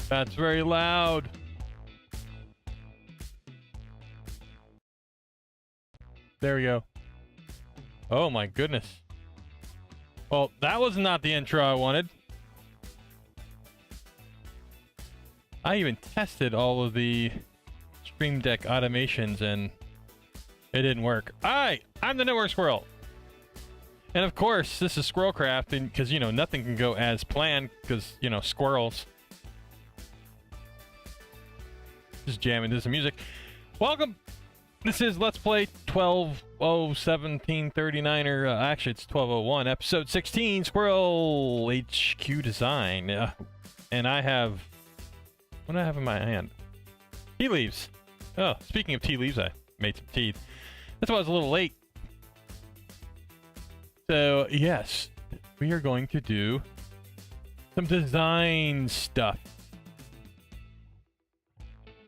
That's very loud. There we go. Oh my goodness. Well, that was not the intro I wanted. I even tested all of the Stream Deck automations and it didn't work. Hi, I'm the Network Squirrel. And of course, this is SquirrelCraft, because, you know, nothing can go as planned, because, you know, squirrels. Just jamming to some music. Welcome. This is Let's Play 12/0/1739, or actually it's 12/01, episode 16, Squirrel HQ design. And I have, what do I have in my hand? Tea leaves. Oh, speaking of tea leaves, I made some tea. That's why I was a little late. So, yes, we are going to do some design stuff.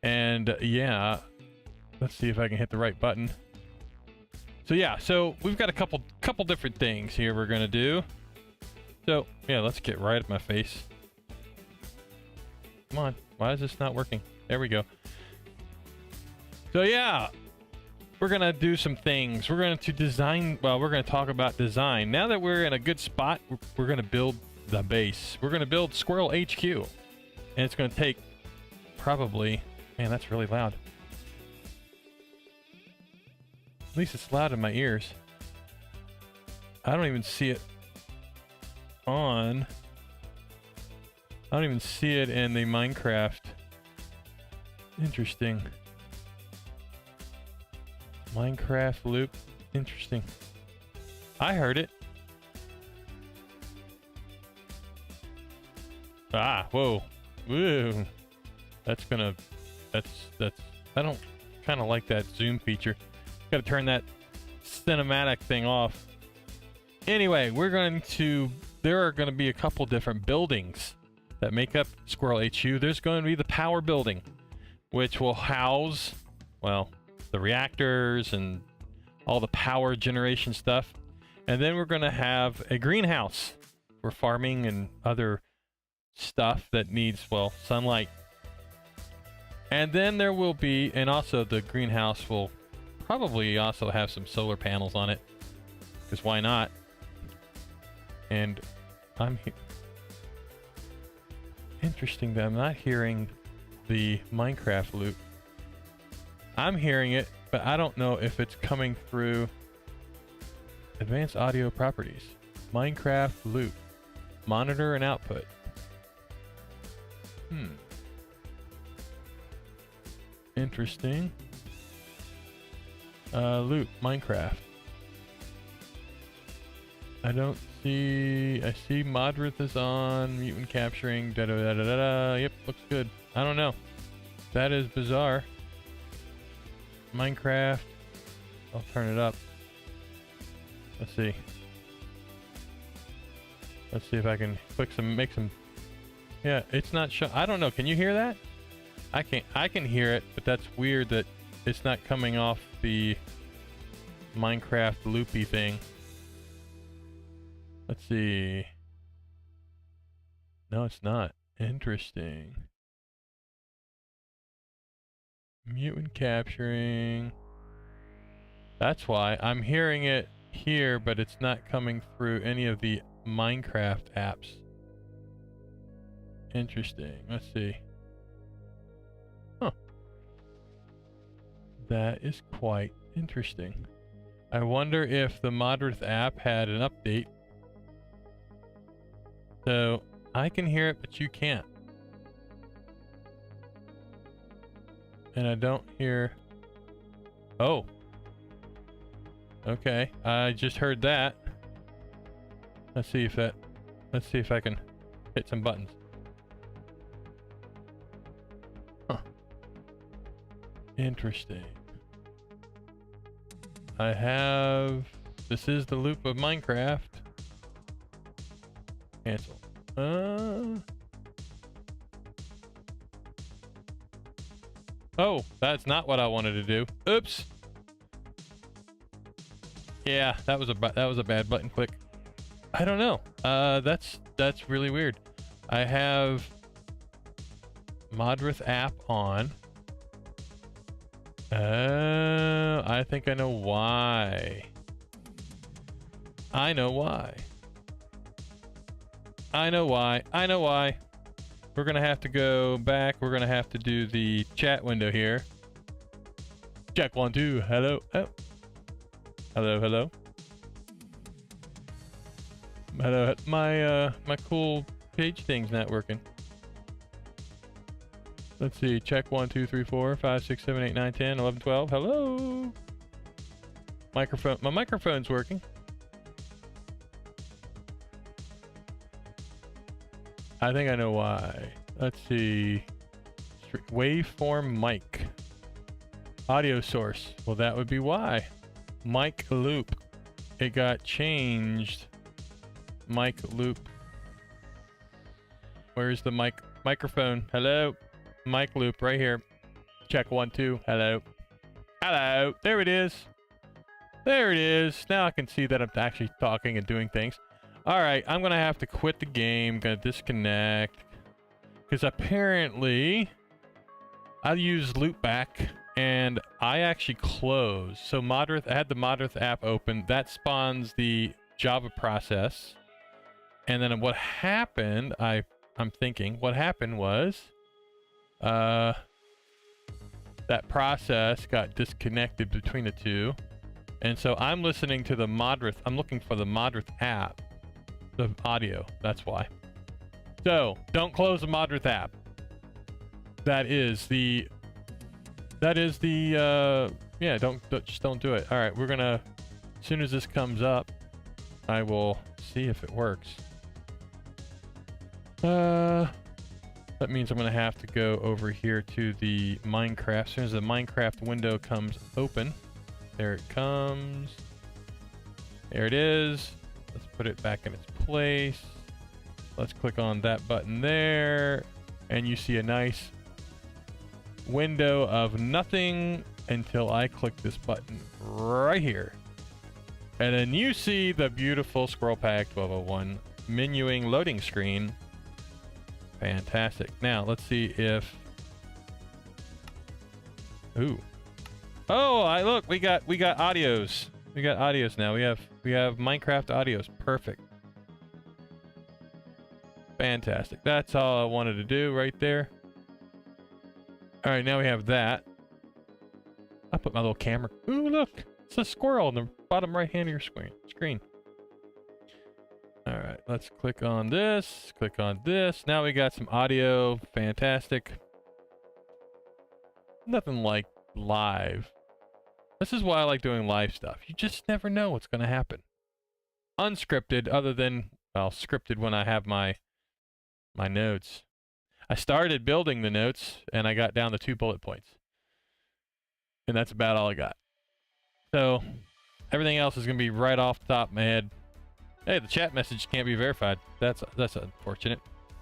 And, yeah, let's see if I can hit the right button. So, yeah, so we've got a couple different things here we're going to do. So, yeah, let's get right at my face. Come on, why is this not working? There we go. So, yeah. We're going to do some things. We're going to design, well, we're going to talk about design. Now that we're in a good spot, we're going to build the base. We're going to build Squirrel HQ. And it's going to take probably, man, that's really loud. At least it's loud in my ears. I don't even see it on. I don't even see it in the Minecraft. Interesting. Minecraft loop. Interesting. I heard it. Ah, whoa. Woo. That's I don't kind of like that zoom feature. Gotta turn that cinematic thing off. Anyway, there are going to be a couple different buildings that make up Squirrel HQ. There's going to be the power building, which will house, well, the reactors and all the power generation stuff. And then we're going to have a greenhouse for farming and other stuff that needs, well, sunlight. And then there will be, and also the greenhouse will probably also have some solar panels on it, because why not? And interesting that I'm not hearing the Minecraft loop. I'm hearing it, but I don't know if it's coming through advanced audio properties. Minecraft loop. Monitor and output. Interesting. Loop. Minecraft. I don't see... I see modrinth is on. Mutant capturing. Da da da da da. Yep, looks good. I don't know. That is bizarre. Minecraft. I'll turn it up. Let's see. Let's see if I can make some. Yeah, it's not show. I don't know. Can you hear that? I can hear it, but that's weird that it's not coming off the Minecraft loopy thing. Let's see. No, it's not. Interesting. Mutant capturing. That's why I'm hearing it here, but it's not coming through any of the Minecraft apps. Interesting. Let's see. Huh. That is quite interesting. I wonder if the modrinth app had an update. So I can hear it, but you can't. And I don't hear... Oh. Okay, I just heard that. Let's see if I can hit some buttons. Huh. Interesting. This is the loop of Minecraft. Cancel. Oh, that's not what I wanted to do. Oops. Yeah, that was a bad button click. I don't know. That's really weird. I have Modrinth app on. I think I know why. I know why. I know why. I know why. We're gonna have to go back. We're gonna have to do the chat window here. Check 1 2. Hello. Oh. Hello. Hello. Hello. My cool page thing's not working. Let's see. Check 1 2 3 4 5 6 7 8 9 10 11 12. Hello. Microphone. My microphone's working. I think I know why. Let's see. Waveform mic. Audio source. Well, that would be why. Mic loop. It got changed. Mic loop. Where's the microphone? Hello. Mic loop right here. Check 1 2. Hello. Hello. There it is. There it is. Now I can see that I'm actually talking and doing things. Alright, I'm gonna have to quit the game, gonna disconnect. Because apparently I used loopback and I actually closed. So Modrinth, I had the Modrinth app open, that spawns the Java process. And then what happened, I'm thinking, what happened was that process got disconnected between the two. And so I'm listening to the Modrinth, I'm looking for the Modrinth app. The audio, that's why. So don't close the Modrinth app. That is the yeah, just don't do it. All right, we're gonna, as soon as this comes up, I will see if it works. That means I'm gonna have to go over here to the Minecraft. As soon as the Minecraft window comes open, there it comes. There it is. Let's put it back in its place. Let's click on that button there. And you see a nice window of nothing until I click this button right here. And then you see the beautiful SquirrelPAK 1201 menuing loading screen. Fantastic. Now let's see if... Ooh. Oh, look, we got audios. We got audios now. We have Minecraft audios. Perfect. Fantastic. That's all I wanted to do right there. All right, now we have that. I put my little camera. Ooh, look. It's a squirrel in the bottom right hand of your screen. All right, let's click on this. Click on this. Now we got some audio. Fantastic. Nothing like live. This is why I like doing live stuff. You just never know what's going to happen. Unscripted, other than, well, scripted when I have my notes. I started building the notes, and I got down to 2 bullet points. And that's about all I got. So, everything else is going to be right off the top of my head. Hey, the chat message can't be verified. That's unfortunate.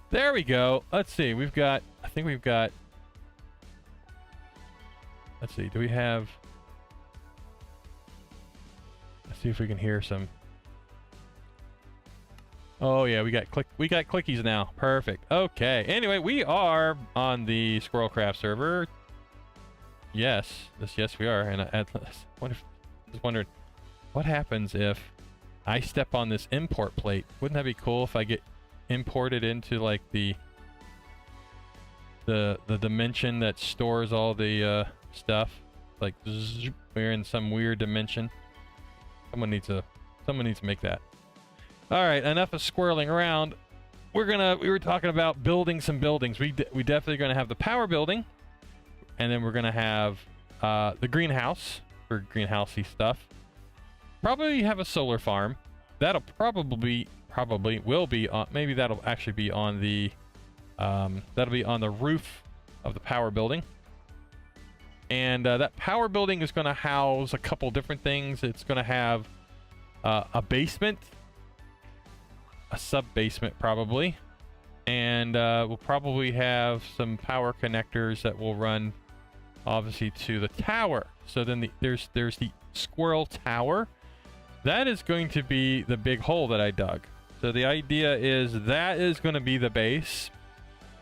There we go. Let's see. I think we've got... Let's see. Do we have... Let's see if we can hear some. Oh yeah, we got clickies now. Perfect. Okay. Anyway, we are on the SquirrelCraft server. Yes, yes we are. And I just wondered, what happens if I step on this import plate? Wouldn't that be cool if I get imported into like the dimension that stores all the stuff? Like we're in some weird dimension. Someone needs to make that. All right, enough of squirreling around. We were talking about building some buildings. We definitely gonna have the power building, and then we're gonna have the greenhouse for greenhousey stuff. Probably have a solar farm. That'll probably will be on. Maybe that'll actually be on the that'll be on the roof of the power building. And that power building is going to house a couple different things. It's going to have a basement, a sub-basement probably, and we'll probably have some power connectors that will run obviously to the tower. So then there's the squirrel tower. That is going to be the big hole that I dug. So the idea is that is going to be the base.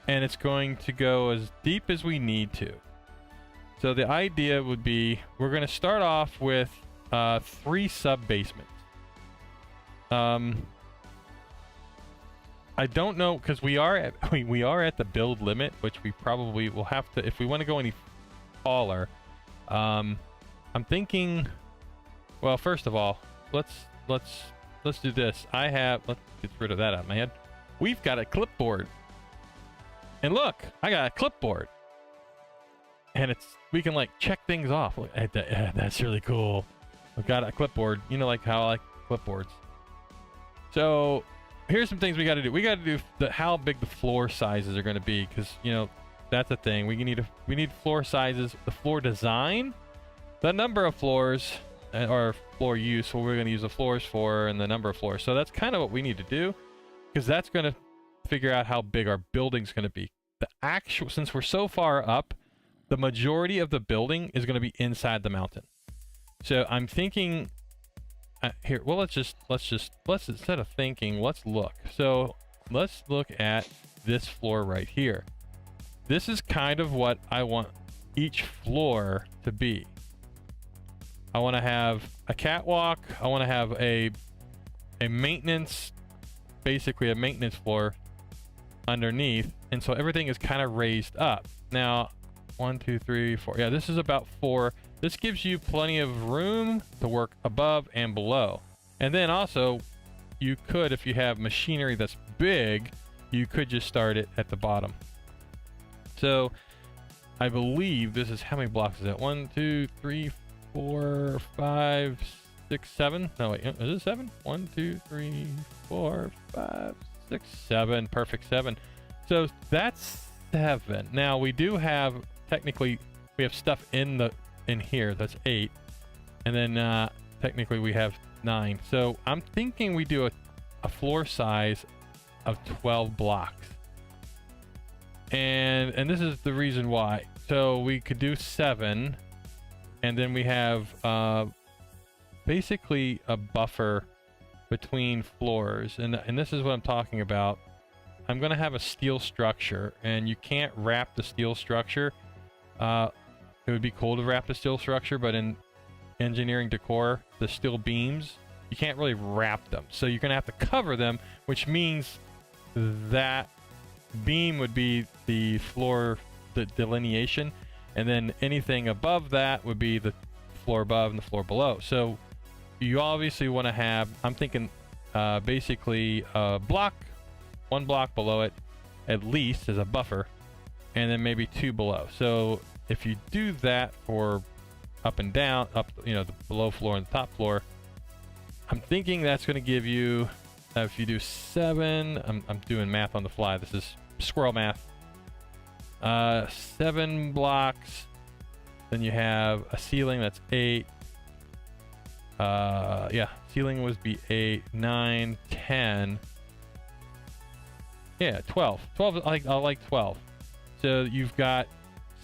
and it's going to go as deep as we need to. So the idea would be we're going to start off with 3 sub-basements. I don't know, because we are at the build limit, which we probably will have to, if we want to go any taller. I'm thinking, well, first of all, let's do this. Let's get rid of that out of my head. We've got a clipboard. And look, I got a clipboard. And we can like check things off. Look, that's really cool. I've got a clipboard. You know, like how I like clipboards. So here's some things we got to do. We got to do how big the floor sizes are going to be, because you know that's a thing. We need floor sizes, the floor design, the number of floors, or floor use, what we're going to use the floors for, and the number of floors. So that's kind of what we need to do, because that's going to figure out how big our building's going to be. Since we're so far up, the majority of the building is going to be inside the mountain. So I'm thinking here, well, let's instead of thinking, let's look. So let's look at this floor right here. This is kind of what I want each floor to be. I want to have a catwalk. I want to have a maintenance, basically a maintenance floor underneath. And so everything is kind of raised up. Now, 1, 2, 3, 4. Yeah, this is about 4. This gives you plenty of room to work above and below. And then also, you could, if you have machinery that's big, you could just start it at the bottom. So, I believe this is, how many blocks is that? 1, 2, 3, 4, 5, 6, 7. No, wait, is it 7? 1, 2, 3, 4, 5, 6, 7. Perfect, 7. So, that's 7. Now, we do have, technically, we have stuff in here. That's 8. And then technically we have 9. So I'm thinking we do a floor size of 12 blocks. And this is the reason why. So we could do 7, and then we have basically a buffer between floors. And this is what I'm talking about. I'm going to have a steel structure, and you can't wrap the steel structure. It would be cool to wrap the steel structure, but in engineering decor, the steel beams, you can't really wrap them. So you're going to have to cover them, which means that beam would be the floor, the delineation, and then anything above that would be the floor above and the floor below. So you obviously want to have, I'm thinking basically a block, 1 block below it at least as a buffer, and then maybe 2 below. So if you do that for up and down, up, you know, the below floor and the top floor, I'm thinking that's going to give you, if you do 7, I'm doing math on the fly. This is squirrel math. 7 blocks. Then you have a ceiling that's 8. Yeah, ceiling would be 8, 9, 10. Yeah, 12. 12, I like 12. So you've got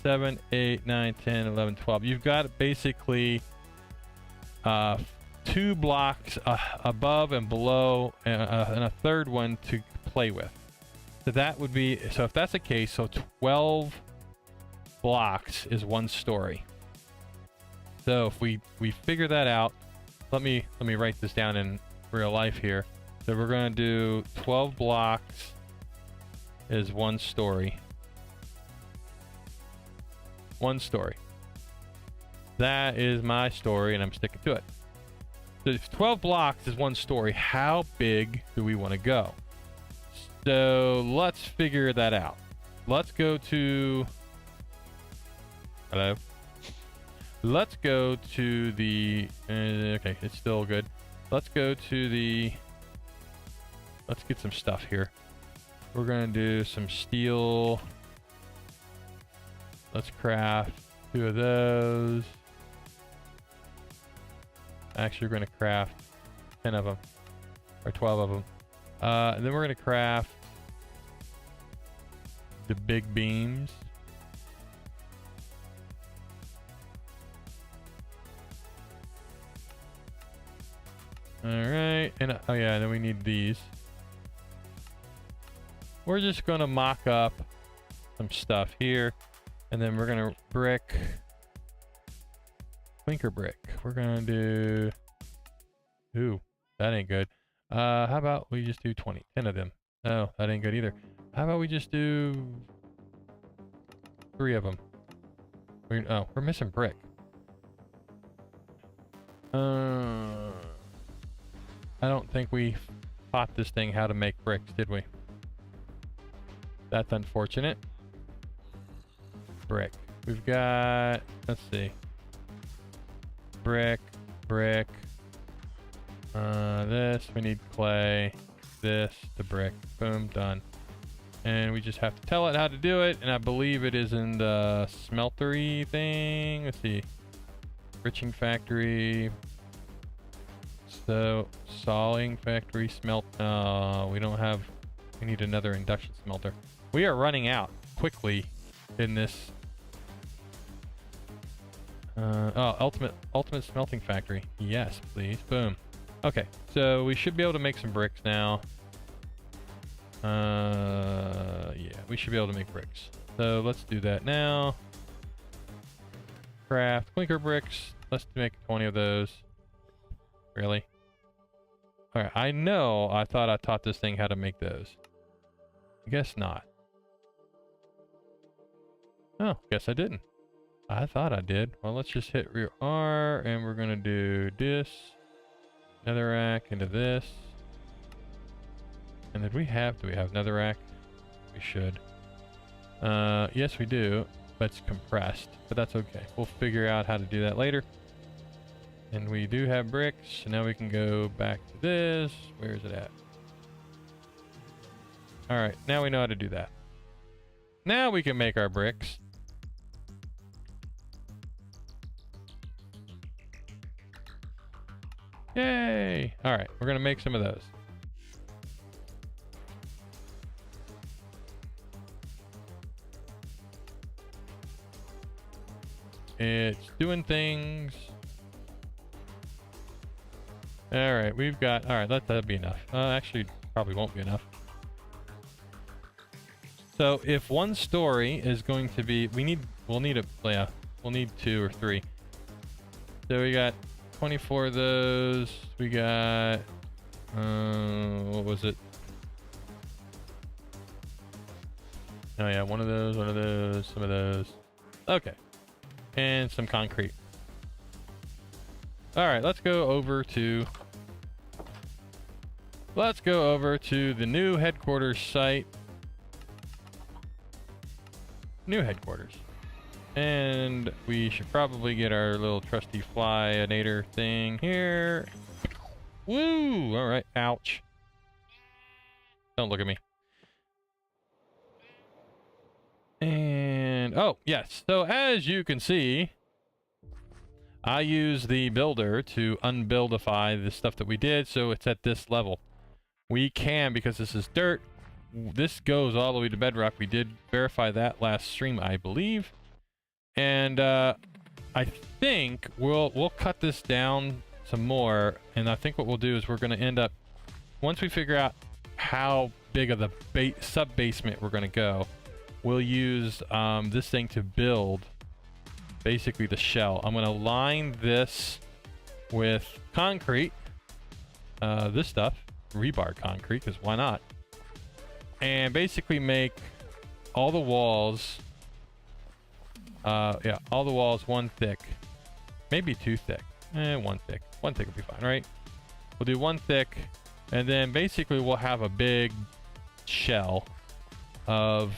7, 8, 9, 10, 11, 12. You've got basically 2 blocks above and below, and a third one to play with. So that would be, so if that's the case, so 12 blocks is 1 story. So if we figure that out, let me write this down in real life here. So we're going to do 12 blocks is 1 story. 1 story. That is my story, and I'm sticking to it. So if 12 blocks is 1 story, how big do we want to go? So let's figure that out. Let's go to, hello. Let's go to the, okay, it's still good. Let's go to the, let's get some stuff here. We're going to do some steel. Let's craft 2 of those. Actually, we're going to craft 10 of them, or 12 of them. And then we're going to craft the big beams. All right, and oh yeah, then we need these. We're just going to mock up some stuff here. And then we're gonna brick, clinker brick. We're gonna do, ooh, that ain't good. How about we just do 10 of them? No, that ain't good either. How about we just do 3 of them? Oh, we're missing brick. I don't think we taught this thing how to make bricks, did we? That's unfortunate. Brick. We've got, let's see. Brick, brick. This, we need clay. This, the brick. Boom, done. And we just have to tell it how to do it, and I believe it is in the smeltery thing. Let's see. Enriching factory. So, sawing factory, smelt. We don't have. We need another induction smelter. We are running out quickly in this. Oh, ultimate smelting factory. Yes, please. Boom. Okay, so we should be able to make some bricks now. Yeah, we should be able to make bricks. So let's do that now. Craft clinker bricks. Let's make 20 of those. Really? Alright, I thought I taught this thing how to make those. I guess not. Oh, guess I didn't. I thought I did. Well, let's just hit rear R, and we're gonna do this. Netherrack into this. And do we have netherrack? We should. Yes we do, but it's compressed, but that's okay. We'll figure out how to do that later. And we do have bricks, so now we can go back to this. Where is it at? Alright, now we know how to do that. Now we can make our bricks. Yay! Alright, we're gonna make some of those. It's doing things. Alright, we've got... Alright, that'll be enough. Actually, probably won't be enough. So, if one story is going to be... We'll need 2 or 3. So we got 24 of those. We got... what was it? Oh yeah, one of those, some of those. Okay. And some concrete. Alright, let's go over to the new headquarters site. New headquarters. And we should probably get our little trusty fly-nator thing here. Woo! Alright, ouch. Don't look at me. And, oh, yes. So as you can see, I use the builder to unbuildify the stuff that we did, so it's at this level. We can, because this is dirt, this goes all the way to bedrock. We did verify that last stream, I believe. And I think we'll cut this down some more, and I think what we'll do is we're going to end up, once we figure out how big of the sub-basement we're going to go, we'll use this thing to build basically the shell. I'm going to line this with concrete, this stuff, rebar concrete, because why not? And basically make all the walls, yeah, all the walls 1 thick, maybe 2 thick, 1 thick. 1 thick will be fine, right? We'll do 1 thick, and then basically we'll have a big shell of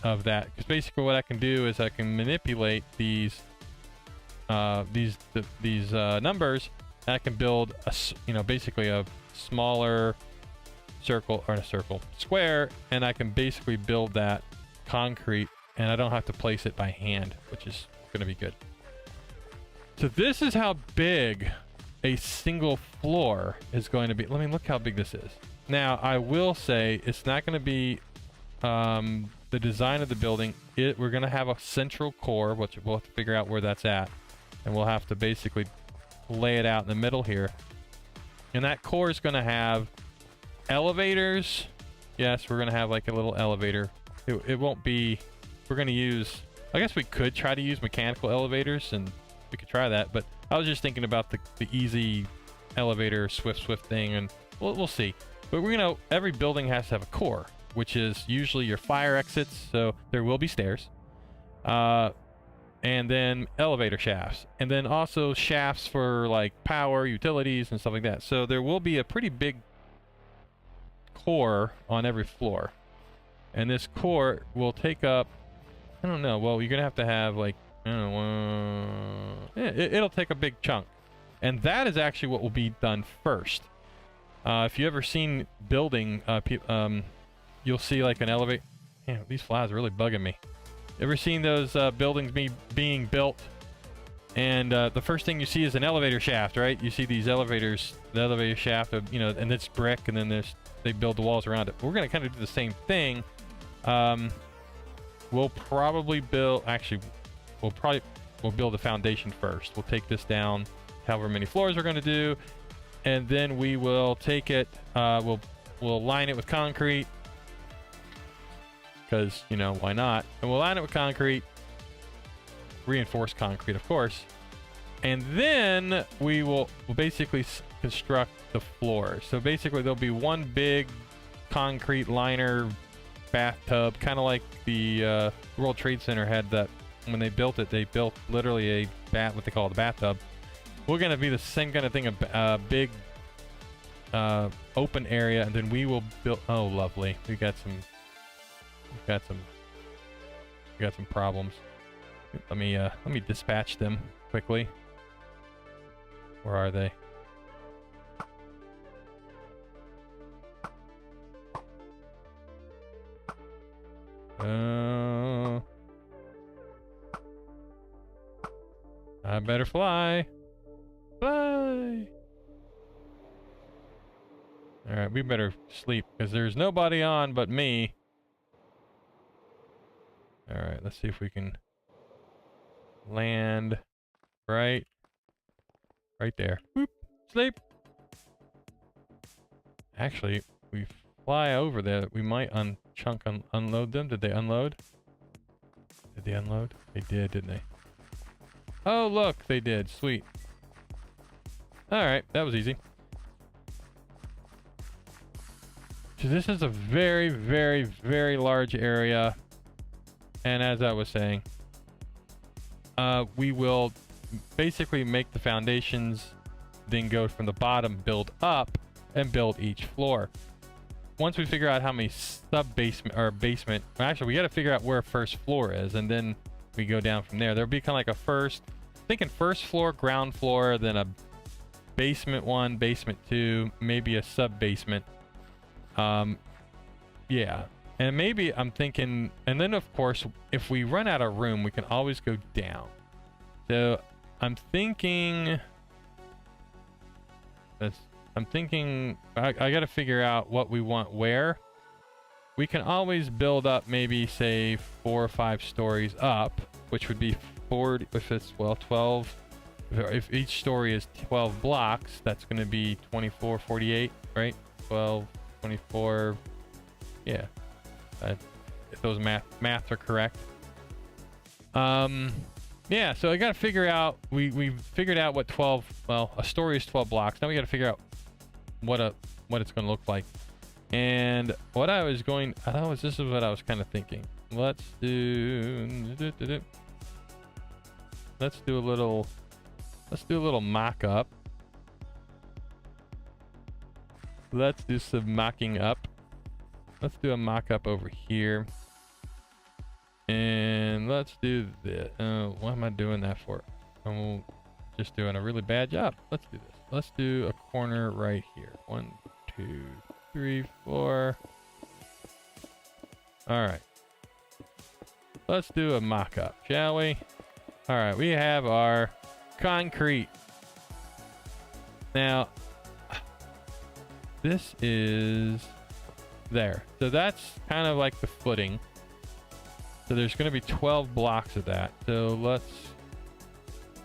that, because basically what I can do is I can manipulate these numbers, and I can build a, basically a smaller circle, or a square, and I can basically build that concrete, and I don't have to place it by hand, which is going to be good. So this is how big a single floor is going to be. Let me look how big this is. Now I will say it's not going to be the design of the building. We're going to have a central core, which we'll have to figure out where that's at, and we'll have to basically lay it out in the middle here. And that core is going to have elevators. Yes, we're going to have like a little elevator it won't be, we're going to use, I guess we could try to use mechanical elevators, and we could try that, but I was just thinking about the easy elevator swift thing, and we'll see. But we're going to, every building has to have a core, which is usually your fire exits, so there will be stairs. And then elevator shafts, and then also shafts for like power, utilities, and stuff like that. So there will be a pretty big core on every floor. And this core will take up, I don't know, well, you're going to have like, I don't know, it'll take a big chunk. And that is actually what will be done first. If you've ever seen building, you'll see like an elevator. Damn, these flies are really bugging me. Ever seen those buildings being built, and the first thing you see is an elevator shaft, right? You see these elevators, the elevator shaft, you know, and it's brick, and then they build the walls around it. We're going to kind of do the same thing. We'll probably build, actually, we'll build the foundation first. We'll take this down, however many floors we're going to do, and then we will take it, we'll line it with concrete, because, you know, why not? And we'll line it with concrete, reinforced concrete, of course, and then we'll basically construct the floor. So basically there'll be one big concrete liner bathtub, kind of like the World Trade Center had that. When they built it, they built literally what they call the bathtub. We're going to be the same kind of thing, a big open area, and then we will build, oh lovely, we got some problems. Let me dispatch them quickly. Where are they? I better fly. Fly. All right, we better sleep because there's nobody on but me. All right, let's see if we can land right there. Boop, sleep. Actually, we fly over there. We might unload them. Did they unload? Did they unload? They did, didn't they? Oh, look, they did. Sweet. All right, that was easy. So this is a very, very, very large area. And as I was saying, we will basically make the foundations, then go from the bottom, build up, and build each floor. Once we figure out how many sub-basement or basement, actually we got to figure out where first floor is, and then we go down from there. There'll be kind of like a thinking first floor, ground floor, then a basement 1, basement 2, maybe a sub-basement. Yeah. And maybe I'm thinking, and then of course, if we run out of room, we can always go down. So I'm thinking, I got to figure out what we want where. We can always build up maybe say 4 or 5 stories up, which would be 40, if it's, well, 12. If each story is 12 blocks, that's going to be 24, 48, right? 12, 24, yeah. If those math are correct. Yeah, so I got to figure out, we figured out what 12, well, a story is 12 blocks. Now we got to figure out what it's going to look like. And what I was going, this is what I was kind of thinking. Let's do a little mock-up. Let's do some mocking up. Let's do a mock-up over here. And let's do this. What am I doing that for? I'm just doing a really bad job. Let's do this. Let's do a corner right here. 1, 2, 3, 4. All right. Let's do a mock-up, shall we? All right, we have our concrete. Now, this is there. So that's kind of like the footing. So there's going to be 12 blocks of that. So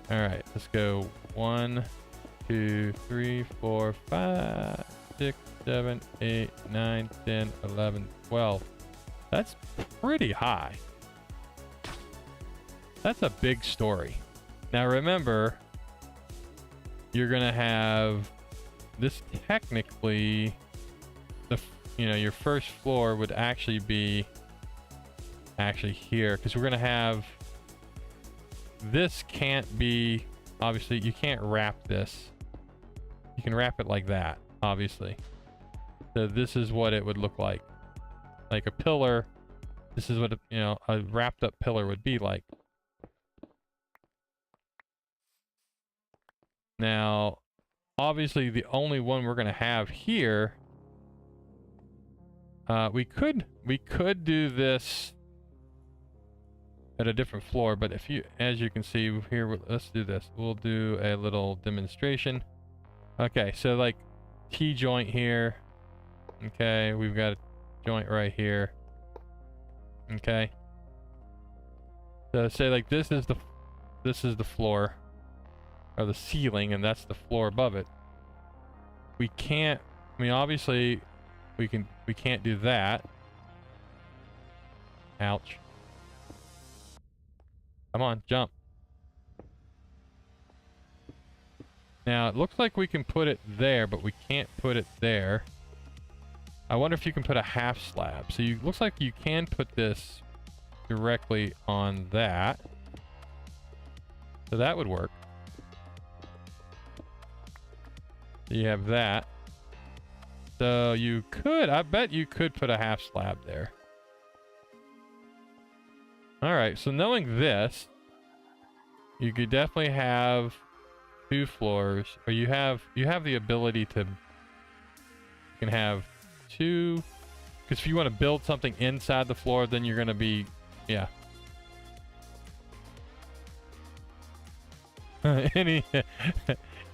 all right, let's go 1, 2, 3, 4, 5, 6, 7, 8, 9, 10, 11, 12. That's pretty high. That's a big story. Now remember, you're gonna have this technically, your first floor would actually be here, because we're gonna have, this can't be, obviously you can't wrap this. You can wrap it like that, obviously. So this is what it would look like a pillar. This is what a wrapped up pillar would be like. Now, obviously the only one we're gonna have here, we could do this at a different floor, but as you can see here, let's do this. We'll do a little demonstration. Okay, so like T-joint here. Okay, we've got a joint right here. Okay. So say like this is the floor, or the ceiling, and that's the floor above it. We can't, obviously we can't do that. Ouch. Come on, jump. Now, it looks like we can put it there, but we can't put it there. I wonder if you can put a half slab. So looks like you can put this directly on that. So that would work. So you have that. So you could, I bet you could put a half slab there. Alright, so knowing this, you could definitely have 2 floors, or you have the ability to, you can have 2, because if you want to build something inside the floor, then you're going to be, yeah.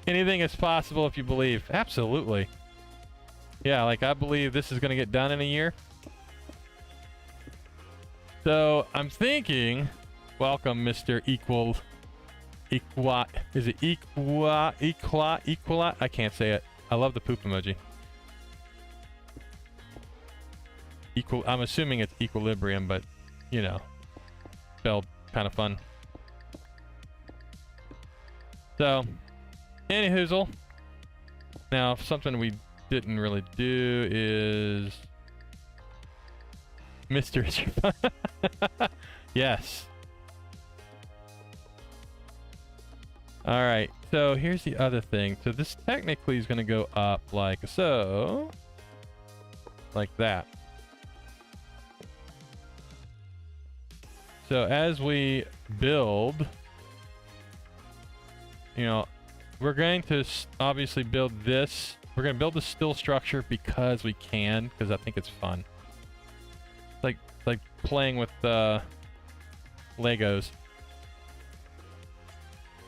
Anything is possible if you believe. Absolutely. Yeah, like I believe this is going to get done in a year. So I'm thinking, welcome, Mr. Is it equal? I can't say it. I love the poop emoji. I'm assuming it's equilibrium, but spelled kind of fun. So, anyhoozle. Now, something we didn't really do is Mr. Yes. Alright, so here's the other thing. So this technically is going to go up like so. Like that. So as we build, we're going to obviously build this. We're going to build the still structure because we can, because I think it's fun. Like playing with Legos.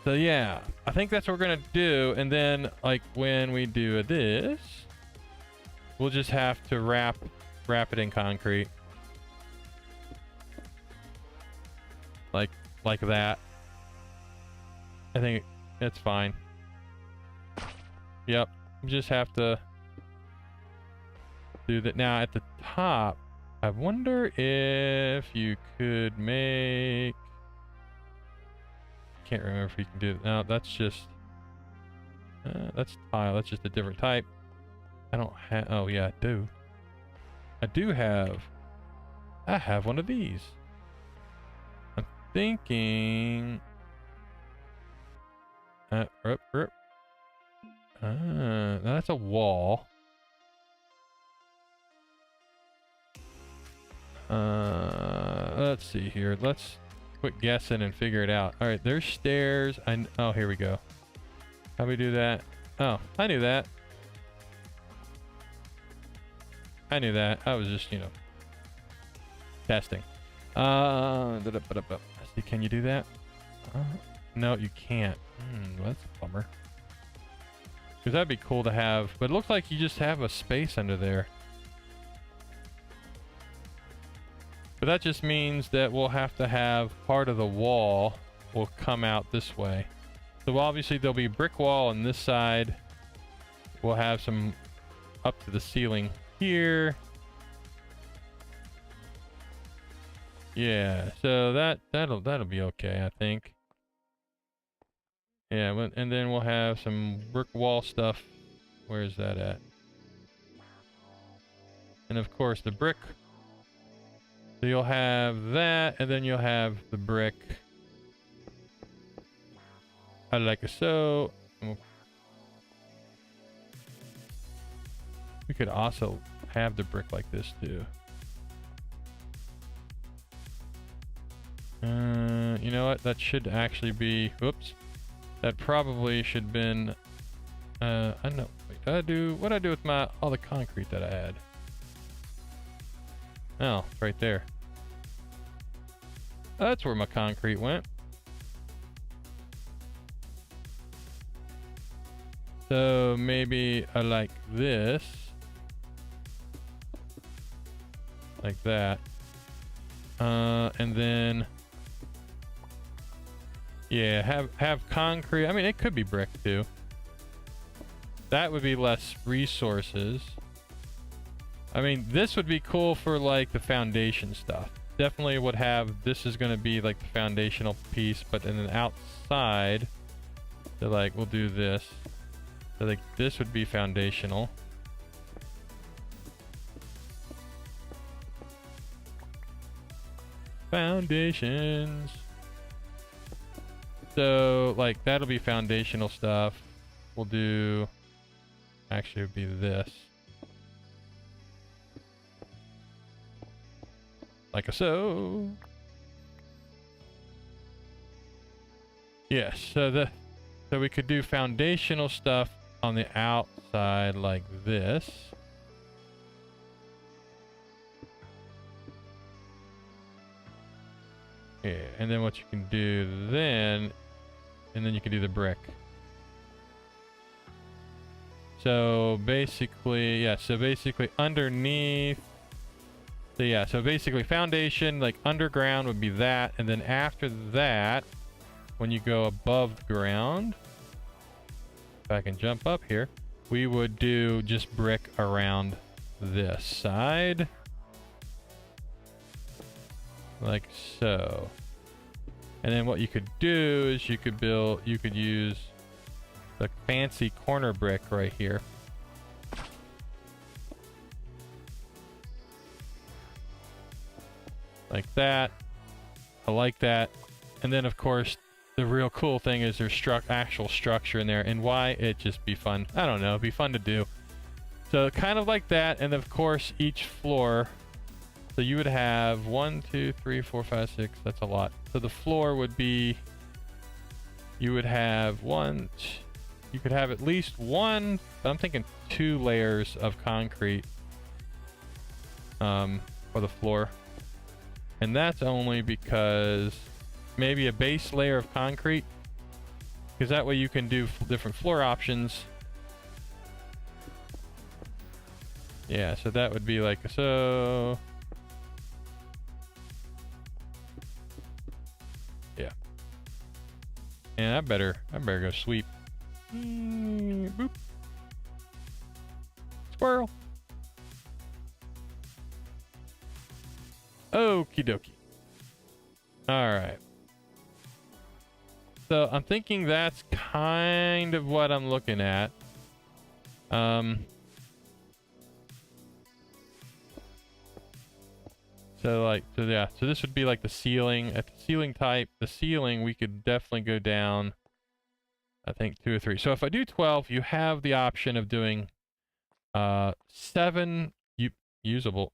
So yeah, I think that's what we're gonna do, and then like when we do this, we'll just have to wrap it in concrete. Like that. I think it's fine. Yep, we just have to do that. Now at the top, I wonder if you could make... Can't remember if you can do it. No, that's just... that's tile. That's just a different type. I don't have... Oh, yeah, I do. I have one of these. I'm thinking... that's a wall. Let's see here. Let's quit guessing and figure it out. All right, there's stairs. Oh, here we go. How do we do that? Oh, I knew that. I knew that. I was just, testing. Let's see, can you do that? No, you can't. Well, that's a bummer. Because that'd be cool to have, but it looks like you just have a space under there. But that just means that we'll have to have part of the wall will come out this way. So obviously there'll be a brick wall on this side. We'll have some up to the ceiling here. Yeah, so that'll be okay, I think. Yeah, and then we'll have some brick wall stuff. Where's that at? And of course the brick. So you'll have that, and then you'll have the brick. Like so. We could also have the brick like this too. You know what? That should actually be. Whoops. That probably should have been. I know. Wait, what did I do with all the concrete that I had? Oh, it's right there. That's where my concrete went. So maybe I like this. Like that. And then yeah, have concrete. I mean, it could be brick too. That would be less resources. I mean, this would be cool for like the foundation stuff. Definitely would have, this is going to be like the foundational piece, but then outside, they're like, we'll do this. So like this would be foundational. Foundations. So like that'll be foundational stuff. We'll do, actually it would be this. Like so. Yes, so we could do foundational stuff on the outside like this. Yeah, and then what you can do then, and then you can do the brick. So basically, yeah, so basically underneath. So yeah, so basically foundation, like underground would be that, and then after that, when you go above the ground, if I can jump up here, we would do just brick around this side. Like so. And then what you could do is you could use the fancy corner brick right here. Like that. I like that. And then of course the real cool thing is there's actual structure in there, and why it just be fun. I don't know, it'd be fun to do. So kind of like that, and of course each floor. So you would have 1, 2, 3, 4, 5, 6. That's a lot. So the floor would be, you would have you could have at least one, but I'm thinking 2 layers of concrete for the floor. And that's only because maybe a base layer of concrete, because that way you can do different floor options. Yeah, so that would be like so. Yeah. And I better go sweep. Boop. Squirrel. Okie dokie. All right. So I'm thinking that's kind of what I'm looking at. So yeah, so this would be like the ceiling. At the ceiling type, the ceiling, we could definitely go down, I think 2 or 3. So if I do 12, you have the option of doing 7 usable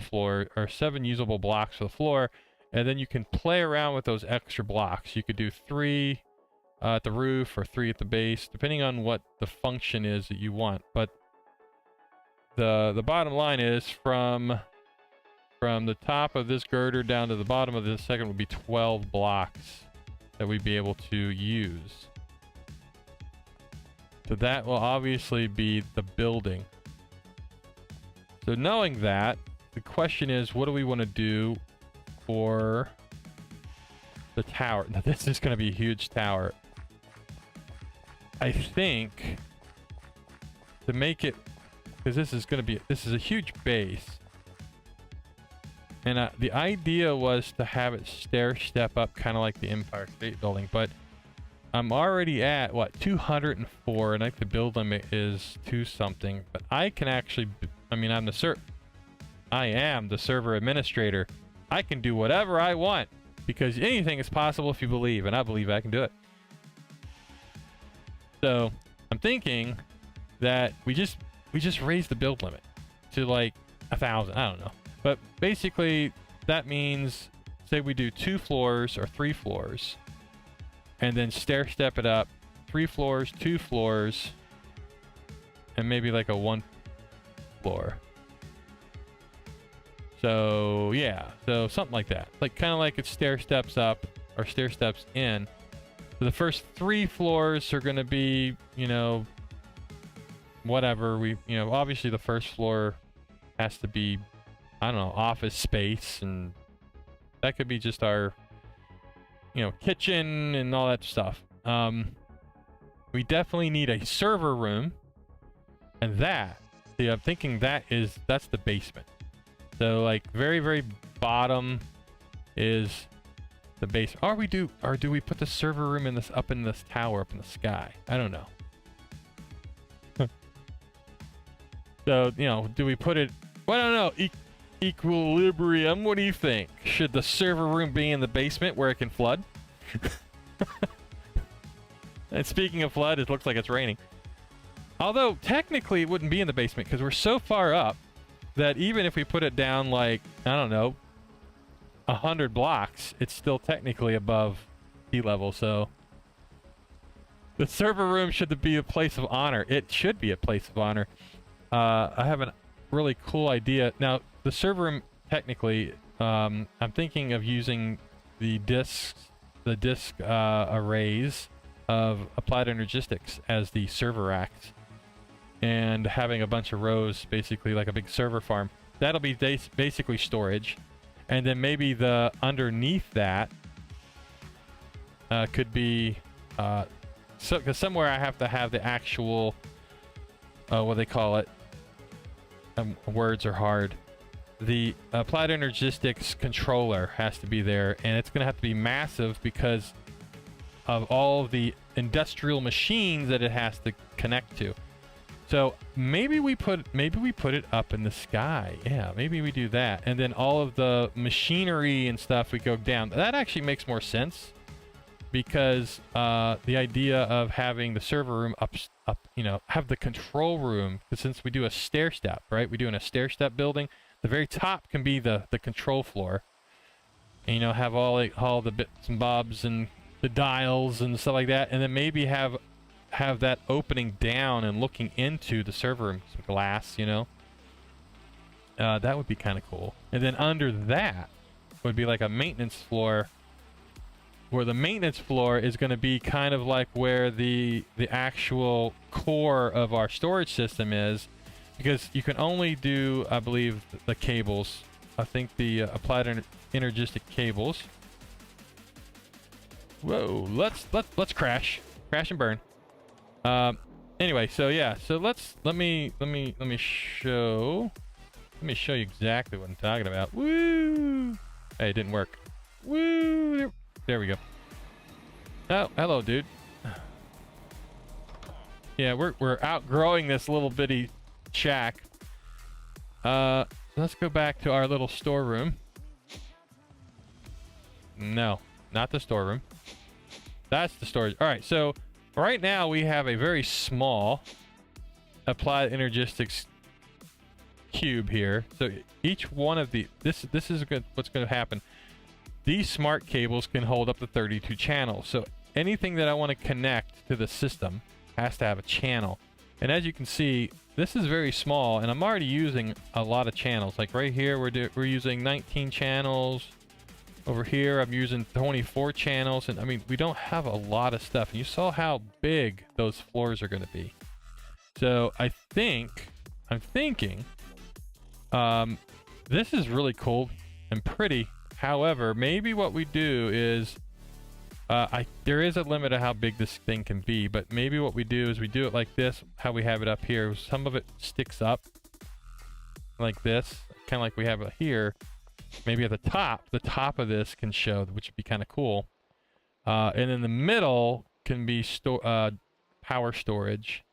floor, or 7 usable blocks for the floor, and then you can play around with those extra blocks. You could do 3 at the roof or 3 at the base, depending on what the function is that you want. But the bottom line is from the top of this girder down to the bottom of this second would be 12 blocks that we'd be able to use. So that will obviously be the building. So knowing that, the question is, what do we want to do for the tower? Now this is going to be a huge tower. I think to make it, because this is a huge base. And the idea was to have it stair step up, kind of like the Empire State Building, but I'm already at, what, 204, and I think the build limit is 2 something, but I can actually, I mean, I am the server administrator. I can do whatever I want, because anything is possible if you believe, and I believe I can do it. So, I'm thinking that we just raise the build limit to like 1,000, I don't know. But basically, that means, say we do 2 floors or 3 floors, and then stair step it up, 3 floors, 2 floors, and maybe like a 1 floor. So yeah, so something like that. Like kind of like it stair steps up or stair steps in. So the first 3 floors are going to be, you know, whatever we, you know, obviously the first floor has to be, I don't know, office space, and that could be just our, you know, kitchen and all that stuff. We definitely need a server room, and that, see, I'm thinking that's the basement. So like very, very bottom is the base. Or do we put the server room in this, up in this tower up in the sky? I don't know. So, you know, do we put it, well, I don't know, equilibrium, what do you think? Should the server room be in the basement where it can flood? And speaking of flood, it looks like it's raining. Although, technically, it wouldn't be in the basement because we're so far up that even if we put it down like, I don't know, 100 blocks, it's still technically above sea level, so... The server room should be a place of honor. It should be a place of honor. I have a really cool idea. Now, the server room, technically, I'm thinking of using the disk arrays of Applied Energistics as the server racks, and having a bunch of rows, basically like a big server farm. That'll be basically storage, and then maybe the underneath that could be so, because somewhere I have to have the actual what they call it. Words are hard. The Applied Energistics controller has to be there, and it's going to have to be massive because of all of the industrial machines that it has to connect to. So maybe we put it up in the sky. Yeah, maybe we do that, and then all of the machinery and stuff we go down. That actually makes more sense, because the idea of having the server room up, you know, have the control room, because since we do a stair step, right? We're doing a stair step building. The very top can be the control floor, and, you know, have all the bits and bobs and the dials and stuff like that, and then maybe have that opening down and looking into the server room, some glass, you know. That would be kind of cool. And then under that would be like a maintenance floor, where the maintenance floor is going to be kind of like where the actual core of our storage system is, because you can only do, I believe, the cables. I think the Applied Energistic cables. Whoa, let's crash and burn. Anyway, so yeah, so let me show you exactly what I'm talking about. Woo! Hey, it didn't work. Woo! There we go. Oh, hello, dude. Yeah, we're outgrowing this little bitty shack. Let's go back to our little storeroom. No, not the storeroom. That's the storage. All right, so right now we have a very small Applied Energistics cube here. So each one of the this is what's going to happen. These smart cables can hold up to 32 channels. So anything that I want to connect to the system has to have a channel. And as you can see, this is very small, and I'm already using a lot of channels. Like right here, we're using 19 channels. Over here, I'm using 24 channels, and I mean, we don't have a lot of stuff. And you saw how big those floors are going to be. So I'm thinking, this is really cool and pretty. However, maybe what we do is, there is a limit of how big this thing can be, but maybe what we do is we do it like this, how we have it up here. Some of it sticks up like this, kind of like we have it here. maybe at the top of this can show, which would be kind of cool. And in the middle can be power storage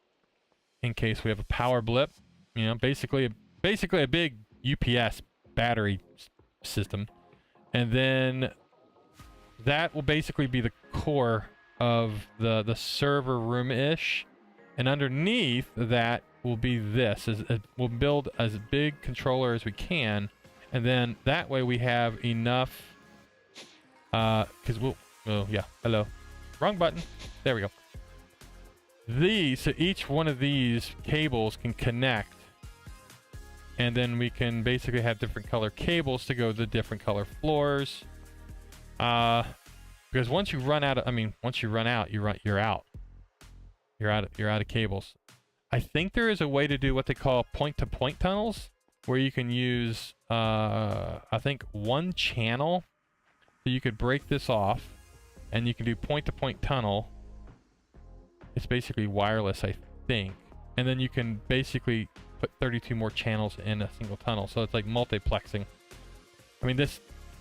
in case we have a power blip. You know, basically a big UPS battery system. And then that will basically be the core of the server room-ish. And underneath that will be this. We'll build as big controller as we can. And then that way we have enough, because oh yeah, hello. Wrong button. There we go. So each one of these cables can connect. And then we can basically have different color cables to go to different color floors. Because once you run out, you're out. You're out of cables. I think there is a way to do what they call point-to-point tunnels, where you can use, I think, one channel. So you could break this off, and you can do point-to-point tunnel. It's basically wireless, I think. And then you can basically put 32 more channels in a single tunnel. So it's like multiplexing. I mean,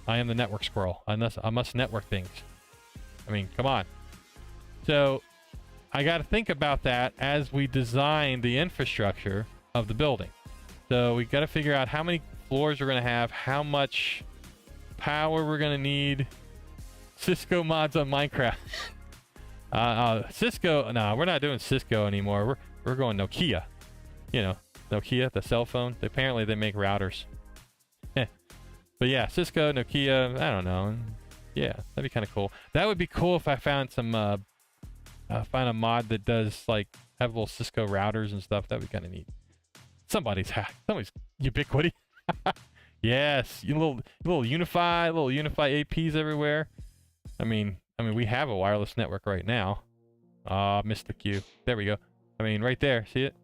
I am the network squirrel. I must network things. I mean, come on. So I got to think about that as we design the infrastructure of the building. So we got to figure out how many floors we're going to have, how much power we're going to need. Cisco mods on Minecraft. Cisco, no, we're not doing Cisco anymore. We're going Nokia. You know, Nokia, the cell phone. Apparently they make routers. But yeah, Cisco, Nokia, I don't know. Yeah, that'd be kind of cool. That would be cool if I found some, find a mod that does, like, have little Cisco routers and stuff. That'd be kind of neat. Somebody's ubiquity. Yes, little Unify APs everywhere. I mean, we have a wireless network right now. Missed the cue. There we go. I mean, right there. See it?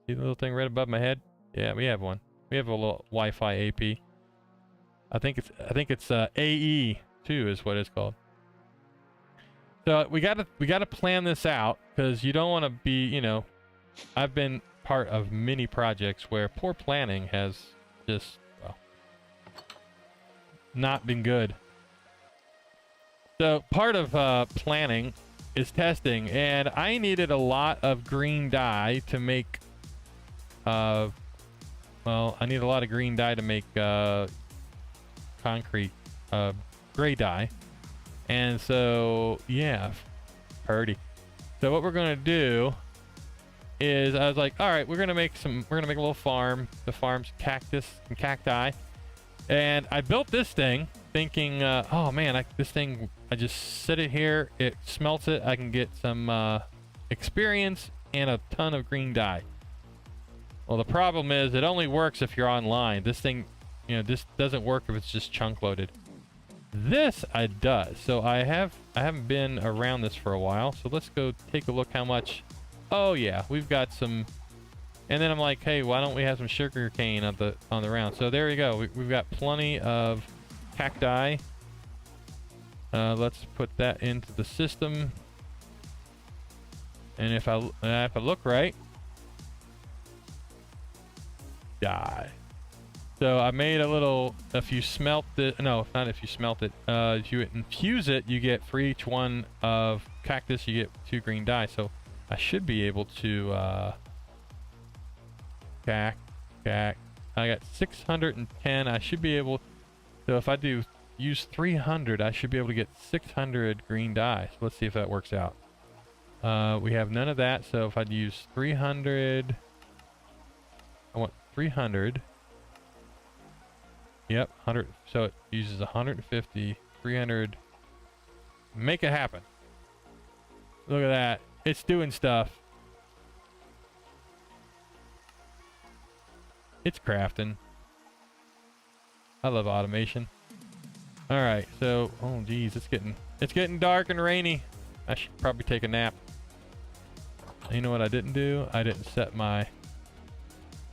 See the little thing right above my head? Yeah, we have one. We have a little Wi-Fi AP. I think it's AE too is what it's called. So we gotta plan this out, because you don't want to be, you know, I've been part of many projects where poor planning has just, well, not been good. So part of planning is testing, and I needed a lot of green dye to make, well, I need a lot of green dye to make concrete gray dye. And so, yeah, purdy. So what we're going to do is, I was like, all right, we're going to make a little farm. The farm's cactus and cacti. And I built this thing thinking, oh man, I just sit it here, it smelts it, I can get some experience and a ton of green dye. Well, the problem is it only works if you're online. This thing, you know, this doesn't work if it's just chunk loaded. This it does. So I haven't been around this for a while. So let's go take a look how much. Oh yeah, we've got some. And then I'm like, hey, why don't we have some sugar cane on the round? So there you go. We've got plenty of cacti. Let's put that into the system. And if I look right, die. So I made if you smelt it, no, not if you smelt it, if you infuse it, you get for each one of cactus, you get 2 green dye. So I should be able to, I got 610. I should be able, so if I use 300, I should be able to get 600 green dye. So let's see if that works out. We have none of that. So if I'd use 300, I want 300. Yep, 100. So it uses 150, 300. Make it happen. Look at that. It's doing stuff. It's crafting. I love automation. All right, so oh geez, it's getting dark and rainy. I should probably take a nap. You know what I didn't do? I didn't set my.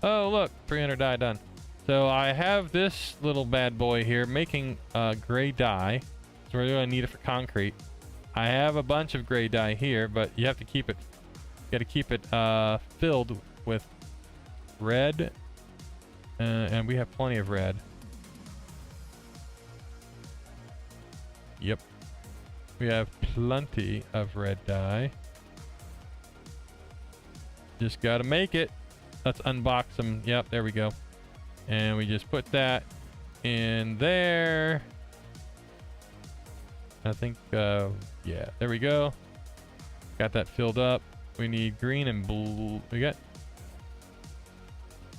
Oh look, 300 dye done. So I have this little bad boy here making gray dye. So we're gonna need it for concrete. I have a bunch of gray dye here, but you have to keep it. Got to keep it filled with red, and we have plenty of red. Yep. We have plenty of red dye. Just gotta make it. Let's unbox them. Yep, there we go. And we just put that in there. I think, yeah, there we go. Got that filled up. We need green and blue. We got,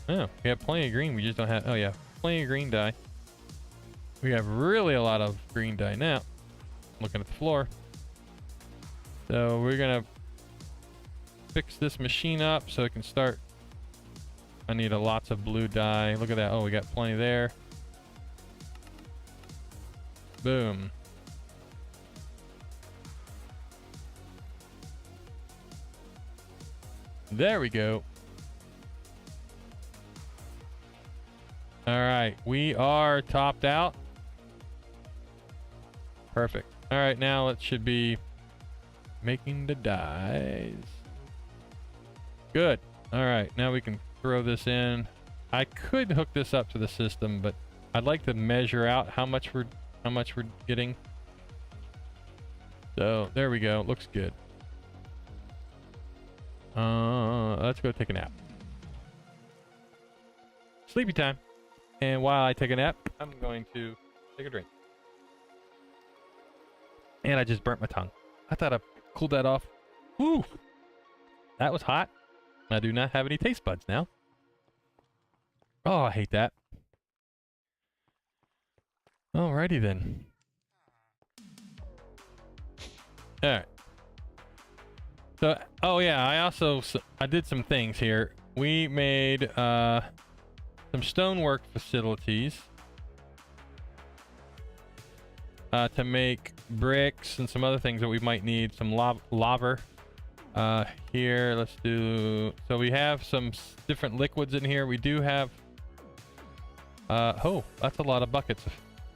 oh, we have plenty of green. We just don't have, oh yeah, plenty of green dye. We have really a lot of green dye now. Looking at the floor. So we're gonna fix this machine up so it can start. I need lots of blue dye. Look at that. Oh, we got plenty there. Boom. There we go. All right, we are topped out. Perfect. All right, now it should be making the dyes. Good. All right, now we can throw this in. I could hook this up to the system, but I'd like to measure out how much we're getting. So there we go. Looks good. Let's go take a nap. Sleepy time. And while I take a nap, I'm going to take a drink. And I just burnt my tongue. I thought I cooled that off. Woo! That was hot. I do not have any taste buds now. Oh, I hate that. Alrighty then. Alright. So, oh yeah, I did some things here. We made some stonework facilities to make bricks and some other things that we might need. Some lava. Here, let's do, so we have some different liquids in here. We do have, oh, that's a lot of buckets.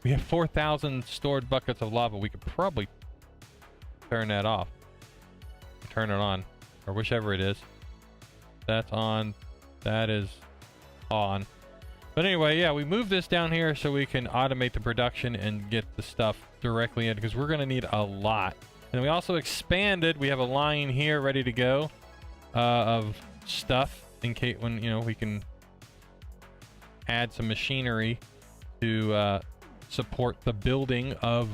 We have 4,000 stored buckets of lava. We could probably turn that off. Turn it on, or whichever it is. That's on. That is on. But anyway, yeah, we moved this down here so we can automate the production and get the stuff directly in, because we're going to need a lot. And we also expanded. We have a line here ready to go of stuff in case when, you know, we can add some machinery to support the building of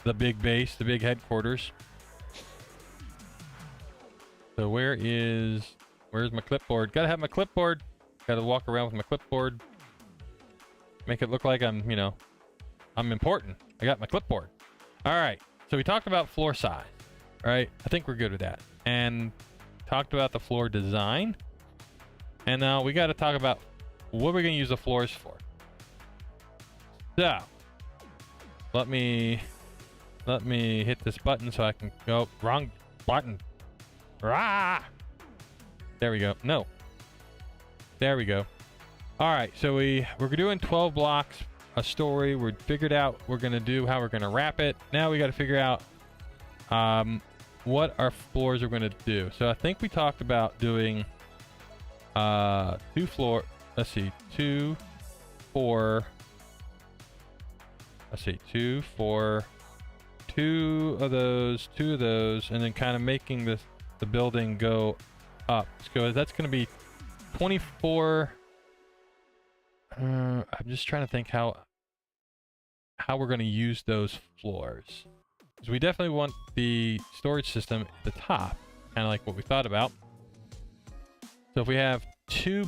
the big base, the big headquarters. So where's my clipboard? Gotta have my clipboard. Gotta walk around with my clipboard. Make it look like I'm, you know, I'm important. I got my clipboard. All right. So we talked about floor size, right? I think we're good with that. And talked about the floor design. And now we got to talk about what we're going to use the floors for. So let me hit this button so I can go. Wrong button. Rah! There we go. No. There we go. All right. So we're doing 12 blocks. A story. We figured out we're gonna do how we're gonna wrap it. Now we got to figure out what our floors are gonna do. So I think we talked about doing 2 floor. Let's see, 2, 4. Let's see, 2, 4, 2 of those, and then kind of making the building go up. So that's gonna be 24. I'm just trying to think how we're going to use those floors. Because we definitely want the storage system at the top, kind of like what we thought about. So if we have two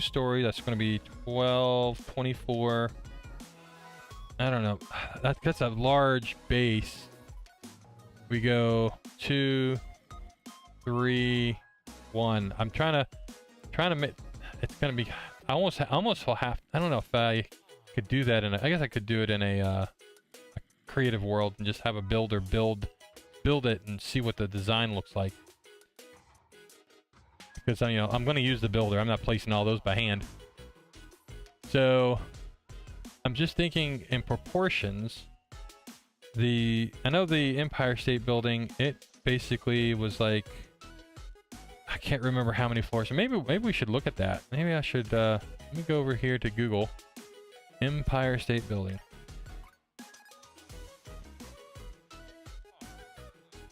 story, that's going to be 12, 24. I don't know. That's a large base. We go 2, 3, 1. I'm trying to make, it's going to be, I almost will have, I don't know if I could do that I guess I could do it in a creative world and just have a builder build it and see what the design looks like. Because, you know, I'm going to use the builder. I'm not placing all those by hand. So I'm just thinking in proportions. I know the Empire State Building, it basically was like, I can't remember how many floors. So maybe we should look at that. Maybe I should, let me go over here to Google. Empire State Building.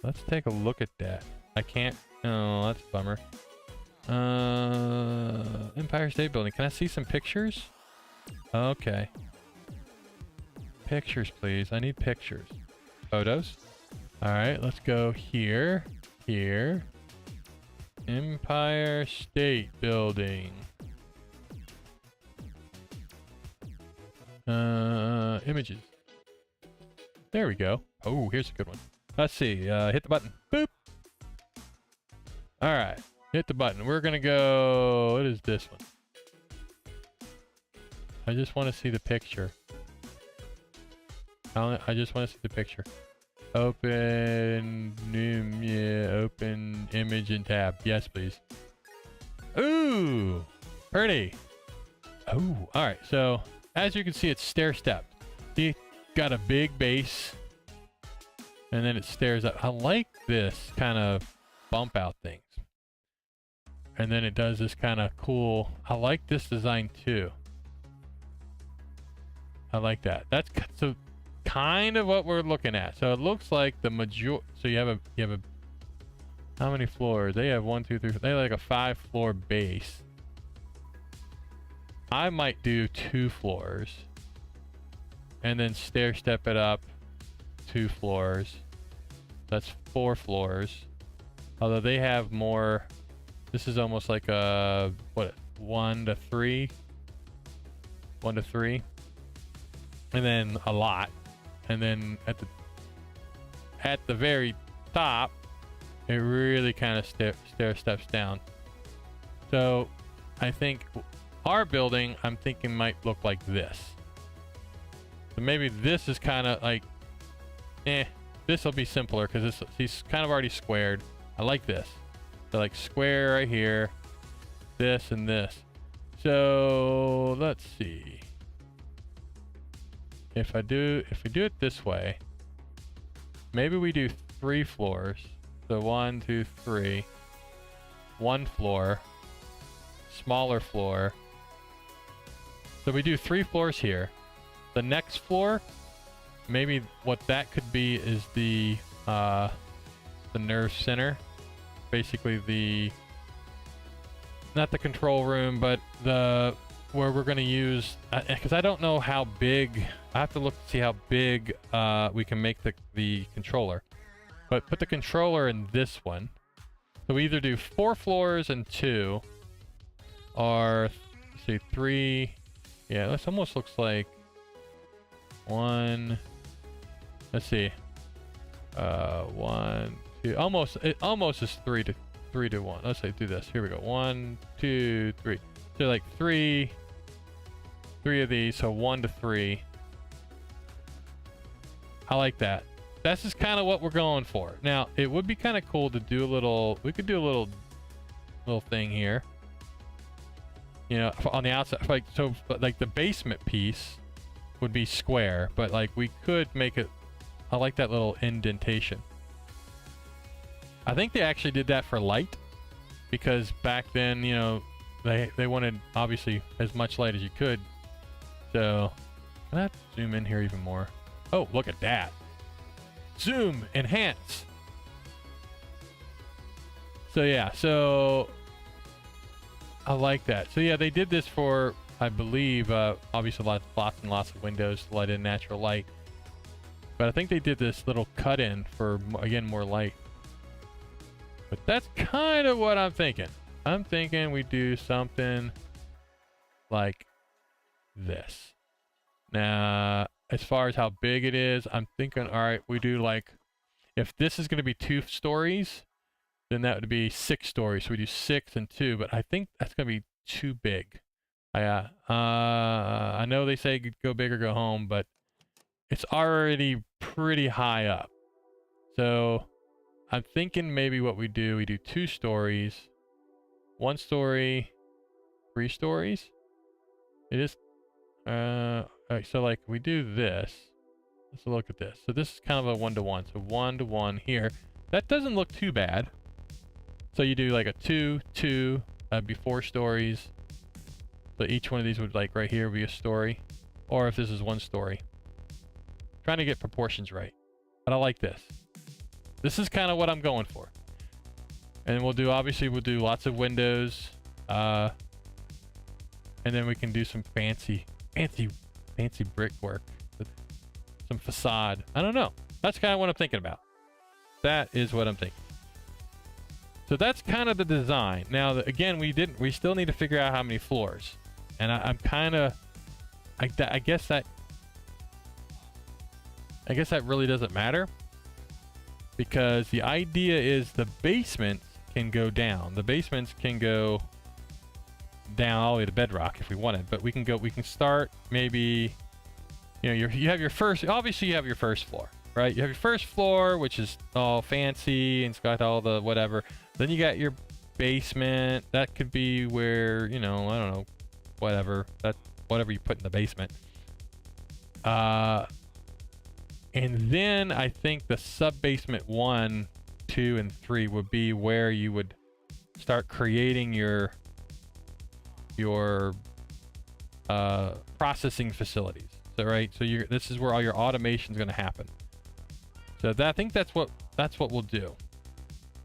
Let's take a look at that. I can't. Oh, that's a bummer. Empire State Building. Can I see some pictures? Okay. Pictures, please. I need pictures. Photos. All right, let's go here. Here. Empire State Building. Images. There we go. Oh, here's a good one. Let's see. Hit the button. Boop. All right. Hit the button. We're going to go... What is this one? I just want to see the picture. I just want to see the picture. Open... Yeah, open image and tab. Yes, please. Ooh! Pretty. Oh, all right. So, as you can see, it's stair-stepped. You got a big base. And then it stairs up. I like this kind of bump out things. And then it does this kind of cool... I like this design too. I like that. That's so kind of what we're looking at. So it looks like the major... So you have a... How many floors? They have 1, 2, 3... They have like a 5-floor base. I might do 2 floors. And then stair step it up 2 floors. That's 4 floors. Although they have more... This is almost like a... What? 1 to 3? 1 to 3. And then a lot. And then at the very top, it really kind of stair steps down. So I think our building, I'm thinking, might look like this. So maybe this is kind of like, this will be simpler because he's kind of already squared. I like this. So like square right here, this and this. So let's see. If we do it this way, maybe we do 3 floors. So 1, 2, 3. 1 floor, smaller floor. So we do 3 floors here. The next floor, maybe what that could be is the nerve center. Basically not the control room, but where we're going to use, because I don't know how big, I have to look to see how big we can make the controller. But put the controller in this one. So we either do 4 floors and 2, or let's see, 3. Yeah, this almost looks like 1. Let's see. 1, 2. It almost is 3 to 1. Let's say do this. Here we go. 1, 2, 3. So like 3 of these. So 1 to 3. I like that. This is kind of what we're going for. Now, it would be kind of cool to do a little... We could do a little thing here. You know, on the outside. Like, so, like the basement piece would be square, but like we could make it... I like that little indentation. I think they actually did that for light, because back then, you know, they wanted obviously as much light as you could. So, can I zoom in here even more? Oh, look at that. Zoom, enhance. So yeah, so I like that. So yeah, they did this for, I believe, obviously lots and lots of windows to let in natural light. But I think they did this little cut in for, again, more light. But that's kind of what I'm thinking. I'm thinking we do something like this. Now, as far as how big it is, I'm thinking, all right, we do like, if this is going to be 2 stories, then that would be 6 stories. So we do 6 and 2, but I think that's going to be too big. I know they say go big or go home, but it's already pretty high up. So I'm thinking maybe what we do 2 stories, 1 story, 3 stories. It is, all right, so like we do this. Let's look at this. So this is kind of a 1-to-1. So 1-to-1 here. That doesn't look too bad. So you do like a 2, 2, be 4 stories. So each one of these would, like right here, be a story. Or if this is 1 story. Trying to get proportions right. But I like this. This is kind of what I'm going for. And we'll do, obviously we'll do lots of windows. And then we can do some fancy brickwork with some facade. I don't know. That's kind of what I'm thinking about. That is what I'm thinking. So that's kind of the design. Now, again, we still need to figure out how many floors. And I'm kind of, I guess that really doesn't matter, because the idea is the basements can go down. The basements can go down all the way to bedrock if we wanted, but we can start maybe, you know, you have your first, obviously you have your first floor, right? You have your first floor, which is all fancy and it's got all the whatever. Then you got your basement. That could be where, you know, I don't know, whatever you put in the basement. And then I think the sub basement 1, 2, and 3 would be where you would start creating your processing facilities. So right, so this is where all your automation is going to happen. So I think that's what we'll do.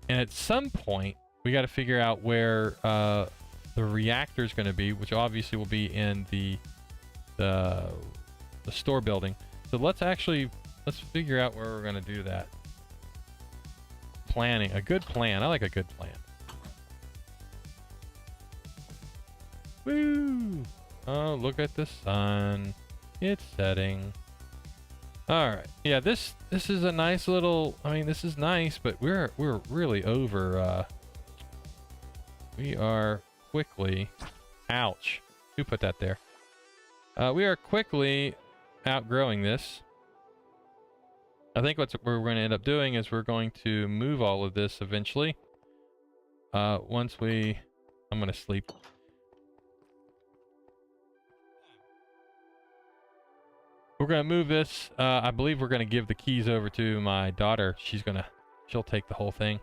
And at some point we got to figure out where the reactor is going to be, which obviously will be in the store building. So let's figure out where we're going to do that. Planning, a good plan. I like a good plan. Woo! Oh, look at the sun. It's setting. All right. Yeah, this is a nice little, I mean, this is nice, but we're really over we are quickly, ouch. Who put that there? We are quickly outgrowing this. I think what we're going to end up doing is we're going to move all of this eventually. I'm going to sleep. We're going to move this. I believe we're going to give the keys over to my daughter. She'll take the whole thing.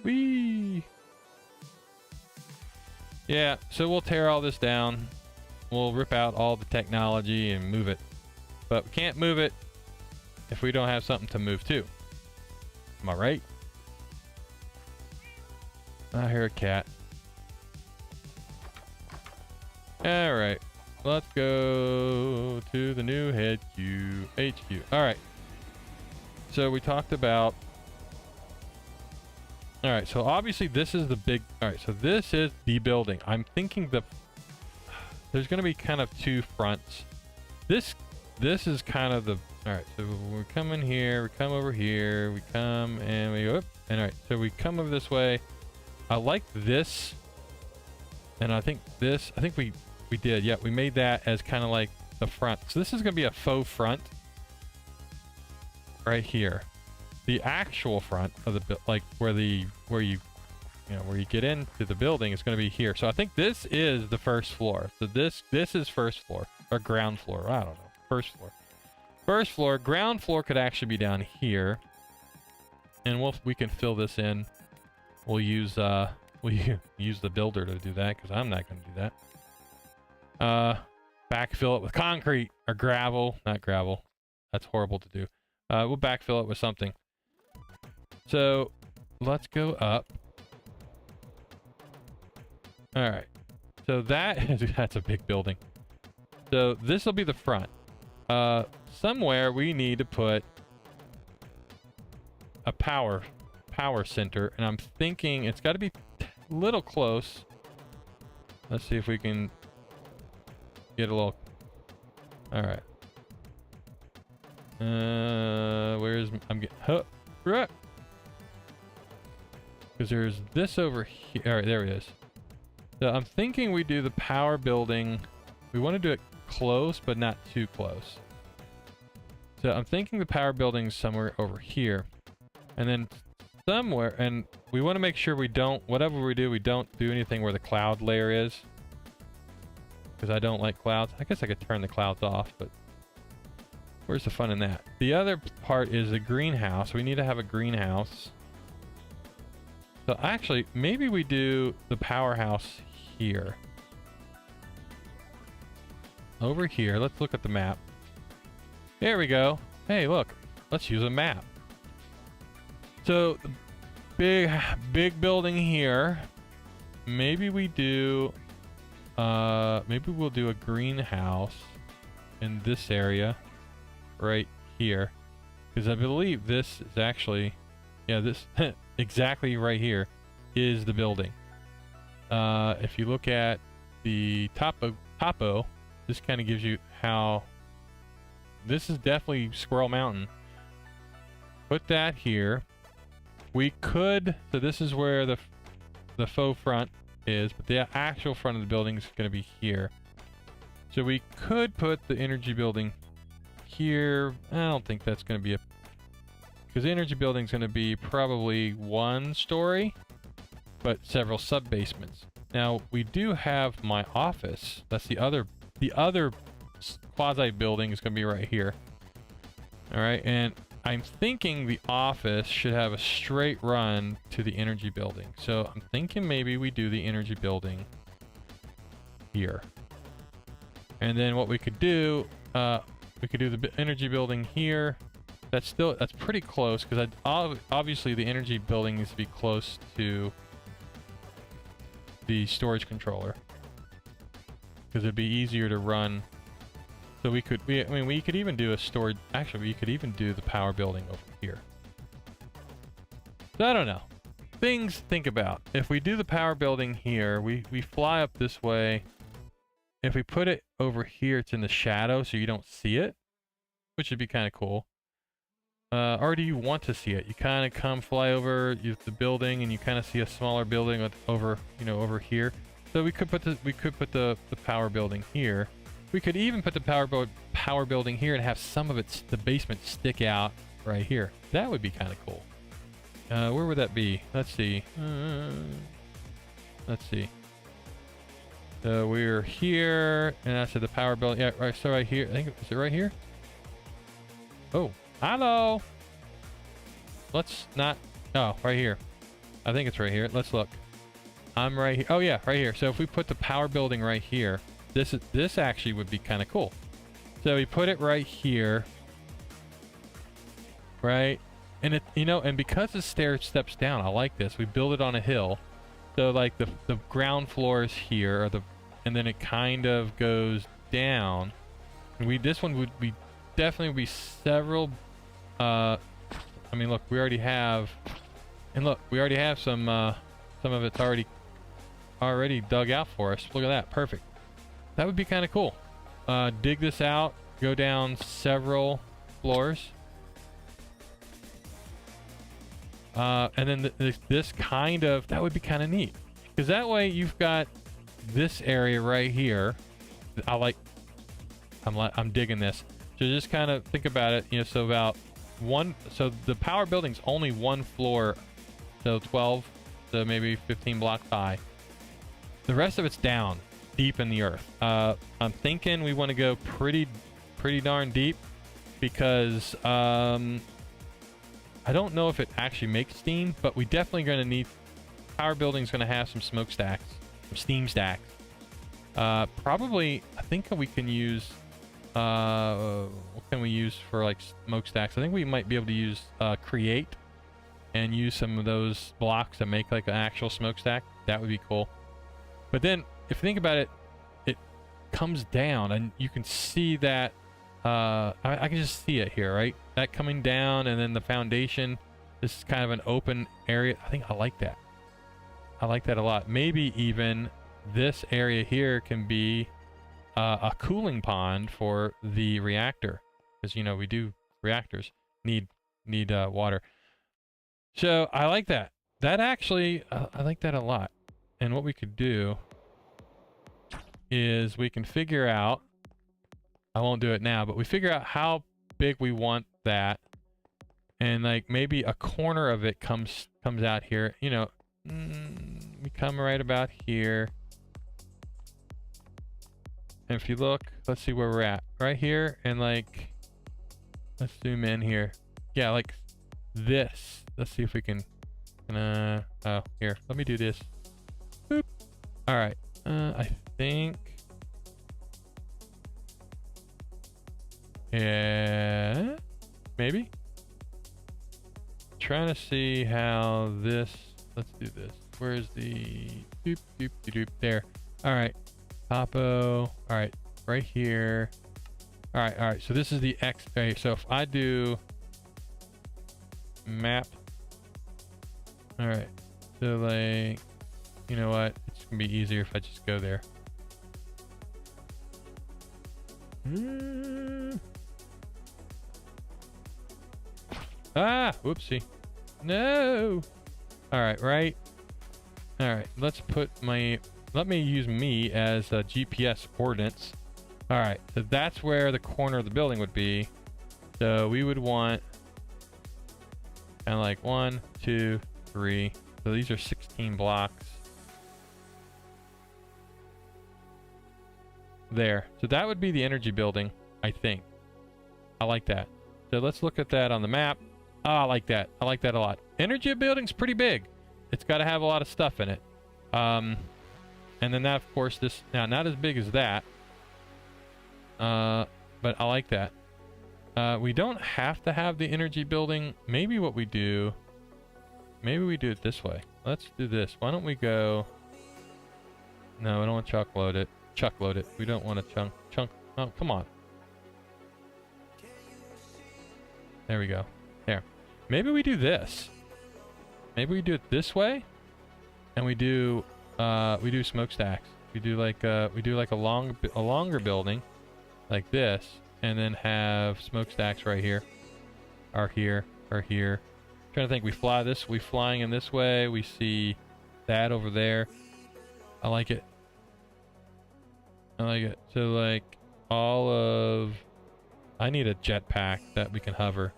Whee! Yeah, so we'll tear all this down. We'll rip out all the technology and move it. But we can't move it if we don't have something to move to. Am I right? I hear a cat. All right, let's go to the new HQ. All right. So we talked about. All right. So obviously this is the big. All right. So this is the building. I'm thinking there's going to be kind of two fronts. This is kind of the. All right. So we come in here. We come over here. We come and we go up. And all right. So we come over this way. I like this. And I think this. I think we did. Yeah, we made that as kind of like the front. So this is going to be a faux front right here. The actual front of the like where you get into the building is going to be here. So I think this is the first floor. So this is first floor or ground floor. I don't know. First floor. First floor. Ground floor could actually be down here. And we can fill this in. We'll use the builder to do that because I'm not going to do that. Backfill it with concrete or gravel. Not gravel. That's horrible to do. We'll backfill it with something. So let's go up. All right. So that's a big building. So this will be the front. Somewhere we need to put a power center, and I'm thinking it's got to be a little close. Let's see if we can get a little. All right. I'm getting right. Because there's this over here. All right, there it is. So I'm thinking we do the power building. We want to do it close, but not too close. So I'm thinking the power building's somewhere over here, and then somewhere, and we want to make sure we don't, whatever we do anything where the cloud layer is. Because I don't like clouds. I guess I could turn the clouds off, but where's the fun in that? The other part is the greenhouse. We need to have a greenhouse. So actually, maybe we do the powerhouse here. Over here, let's look at the map. There we go. Hey, look. Let's use a map. So, big building here. Maybe we do... maybe we'll do a greenhouse in this area right here. Because I believe this is actually... Yeah, this... exactly right here is the building. If you look at the topo, this kind of gives you how... This is definitely Squirrel Mountain. Put that here. We could... So this is where the faux front is, but the actual front of the building is going to be here. So we could put the energy building here. I don't think that's going to be a... Because the energy building is going to be probably 1 story, but several sub-basements. Now, we do have my office. That's the other quasi-building is going to be right here. All right, and I'm thinking the office should have a straight run to the energy building. So I'm thinking maybe we do the energy building here. And then what we could do, we could do the energy building here. That's pretty close because obviously the energy building needs to be close to the storage controller because it'd be easier to run. So we could even do a storage. Actually, we could even do the power building over here. So I don't know. Things to think about. If we do the power building here, we fly up this way. If we put it over here, it's in the shadow, so you don't see it, which would be kind of cool. Or do you want to see it? You kind of come fly over the building, and you kind of see a smaller building over here. So we could put the power building here. We could even put the power building here and have some of the basement stick out right here. That would be kind of cool. Where would that be? Let's see. Let's see. So we're here, and I said the power building. Yeah, right. So right here. I think is it right here? Oh, hello. Let's not. Oh, right here. I think it's right here. Let's look. I'm right here. Oh yeah, right here. So if we put the power building right here. This actually would be kind of cool. So we put it right here, right? And it, and because the stair steps down, I like this. We build it on a hill, so like the ground floor is here, and then it kind of goes down. And this one would be definitely be several. I mean, look, we already have, and look, we already have some of it's already dug out for us. Look at that, perfect. That would be kind of cool. Dig this out, go down several floors. And then this kind of, that would be kind of neat. Because that way you've got this area right here. I'm digging this. So just kind of think about it, so so the power building's only 1 floor, so 12, so maybe 15 blocks high. The rest of it's down. Deep in the earth. I'm thinking we want to go pretty darn deep because I don't know if it actually makes steam, but we definitely going to need power building's going to have some smokestacks, some steam stacks. Probably I think we can use what can we use for like smokestacks? I think we might be able to use create and use some of those blocks to make like an actual smokestack. That would be cool. But then if you think about it, it comes down and you can see that, I can just see it here, right? That coming down and then the foundation, this is kind of an open area. I think I like that. I like that a lot. Maybe even this area here can be a cooling pond for the reactor. Because, we do reactors need water. So I like that. That actually, I like that a lot. And what we could do is we can figure out, I won't do it now, but we figure out how big we want that, and like maybe a corner of it comes out here, we come right about here, and if you look, let's see where we're at right here, and like let's zoom in here. Yeah, like this. Let's see if we can oh, here, let me do this. Boop. All right. I think Yeah, maybe. Trying to see how this. Let's do this. Where's the doop doop doop doop there? All right, topo. All right, right here. All right. So this is the X. Okay, so if I do map. All right. So like, you know what? It's gonna be easier if I just go there. Ah, whoopsie. No. All right, right. All right, let's put let me use me as a GPS coordinates. All right, so that's where the corner of the building would be. So we would want kind of like 1, 2, 3. So these are 16 blocks. There. So that would be the energy building, I think. I like that. So let's look at that on the map. Oh, I like that. I like that a lot. Energy building's pretty big. It's got to have a lot of stuff in it. And then that, of course, this now not as big as that. But I like that. We don't have to have the energy building. Maybe what we do, maybe we do it this way. Let's do this. Why don't we go? No, I don't want to chuck load it. Chuck load it. We don't want to chunk. Oh, come on. There we go. There. Maybe we do this. Maybe we do it this way, and we do smokestacks. We do like a longer building, like this, and then have smokestacks right here, or here, or here. I'm trying to think. We flying in this way. We see that over there. I like it. I like it. So like all of, I need a jetpack that we can hover.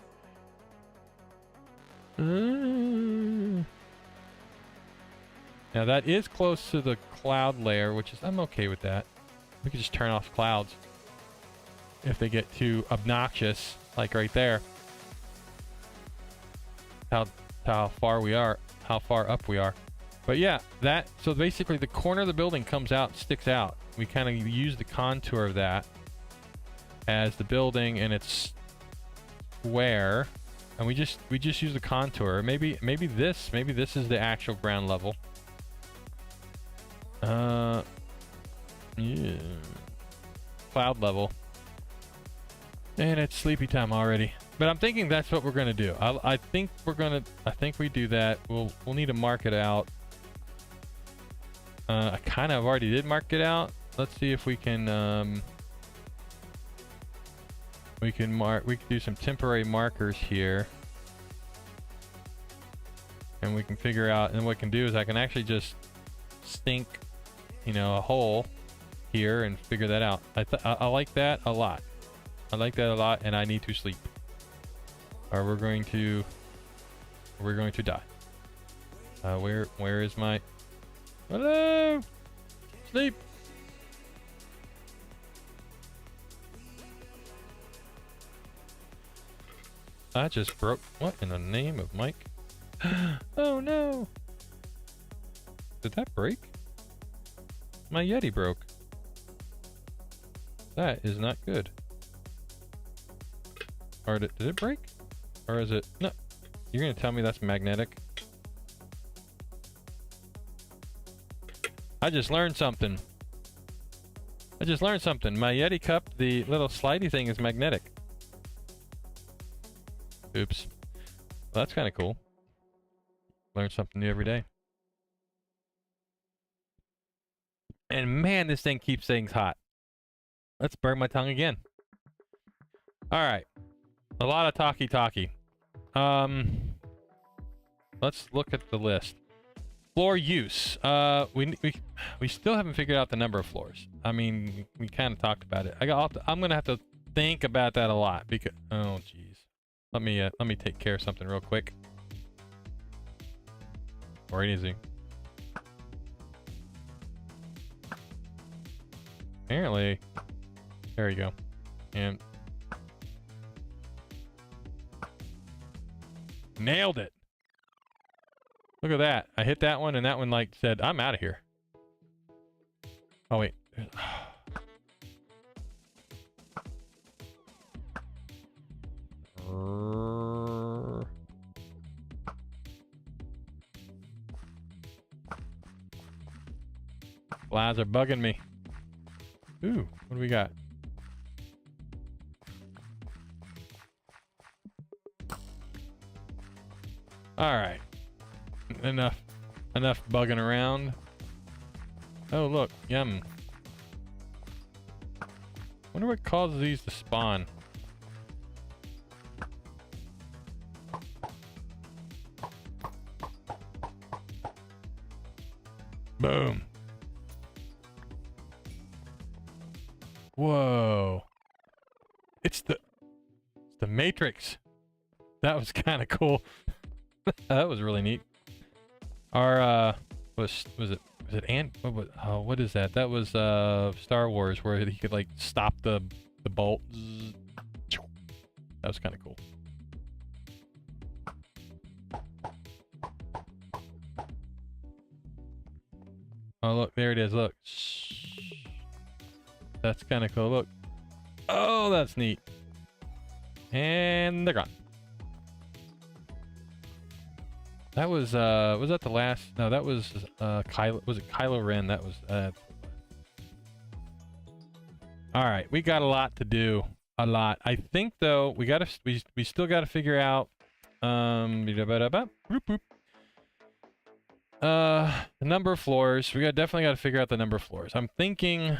Now that is close to the cloud layer, which is, I'm okay with that. We can just turn off clouds if they get too obnoxious, like right there. How far we are, how far up we are. But yeah, that, so basically the corner of the building comes out, sticks out. We kind of use the contour of that as the building, and it's square, and we just use the contour. Maybe this is the actual ground level. Yeah, cloud level, and it's sleepy time already. But I'm thinking that's what we're gonna do. I think we do that. We'll need to mark it out. I kind of already did mark it out. Let's see if we can we can do some temporary markers here, and we can figure out, and what I can do is I can actually just sink, you know, a hole here and figure that out. I like that a lot. I like that a lot, and I need to sleep, or we're going to die. Where is my, hello, sleep. I just broke. What in the name of Mike? Oh no! Did that break? My Yeti broke. That is not good. Or did it break? Or is it? No. You're gonna tell me that's magnetic? I just learned something. My Yeti cup, the little slidey thing, is magnetic. Oops. Well, that's kind of cool. Learn something new every day. And man, this thing keeps things hot. Let's burn my tongue again. All right. A lot of talky. Let's look at the list. Floor use. We still haven't figured out the number of floors. I mean, we kind of talked about it. I'm gonna have to think about that a lot because, oh geez. Let me take care of something real quick. Or easy. Apparently, there you go. And nailed it. Look at that. I hit that one, and that one like said, I'm out of here. Oh wait. Flies are bugging me. Ooh, what do we got? All right. Enough bugging around. Oh, look. Yum. Wonder what causes these to spawn. Boom. Whoa. It's the Matrix. That was kind of cool. That was really neat. Our was it what is that? That was Star Wars, where he could like stop the bolt. That was kind of cool. Oh look, there it is. Look, that's kind of cool. Look, oh that's neat. And they're gone. That was that the last? No, that was Kylo. Was it Kylo Ren? That was. All right, we got a lot to do. A lot. I think though we still gotta figure out the number of floors. Definitely gotta figure out the number of floors. I'm thinking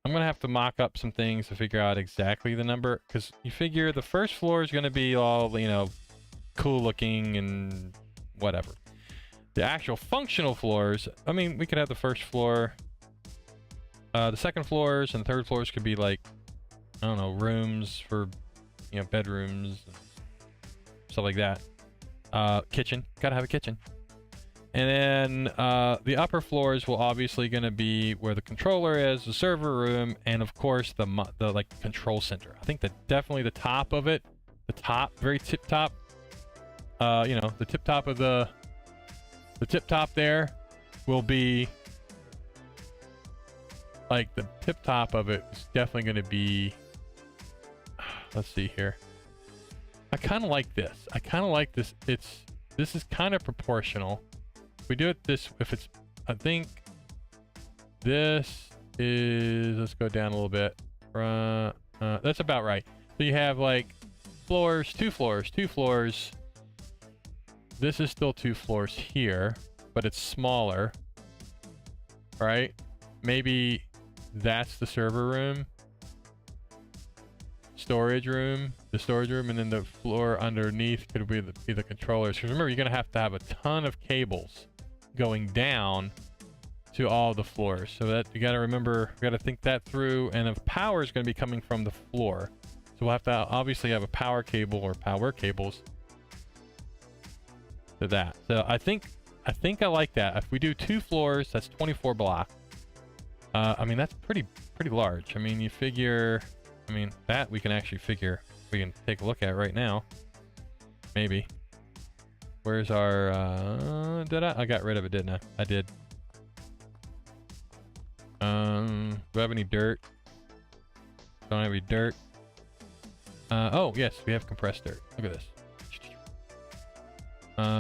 I'm gonna have to mock up some things to figure out exactly the number, because you figure the first floor is gonna be all, you know, cool looking and whatever. The actual functional floors, I mean, we could have the first floor, the second floors and third floors could be like, I don't know, rooms for, you know, bedrooms and stuff like that. Kitchen, gotta have a kitchen. And then the upper floors will obviously gonna be where the controller is, the server room, and of course the like control center. I think that definitely the top of it, the top, very tip top. You know, the tip top of the tip top there will be like the tip top of it is definitely going to be, let's see here. I kind of like this. I kind of like this. This is kind of proportional. If we do it this, if it's, I think this is, let's go down a little bit. That's about right. So you have like floors, two floors. This is still 2 floors here, but it's smaller, right? Maybe that's the server room, storage room, and then the floor underneath could be the controllers. Because remember, you're gonna have to have a ton of cables going down to all the floors. So that you gotta remember, you gotta think that through. And if power is gonna be coming from the floor, so we'll have to obviously have a power cable or power cables to that. So I think I like that. If we do 2 floors, that's 24 block. I mean, that's pretty large. I mean, you figure, I mean, that we can actually figure, we can take a look at right now. Maybe. Where's our, I got rid of it, didn't I? I did. Do I have any dirt? Don't have any dirt. Oh, yes, we have compressed dirt. Look at this.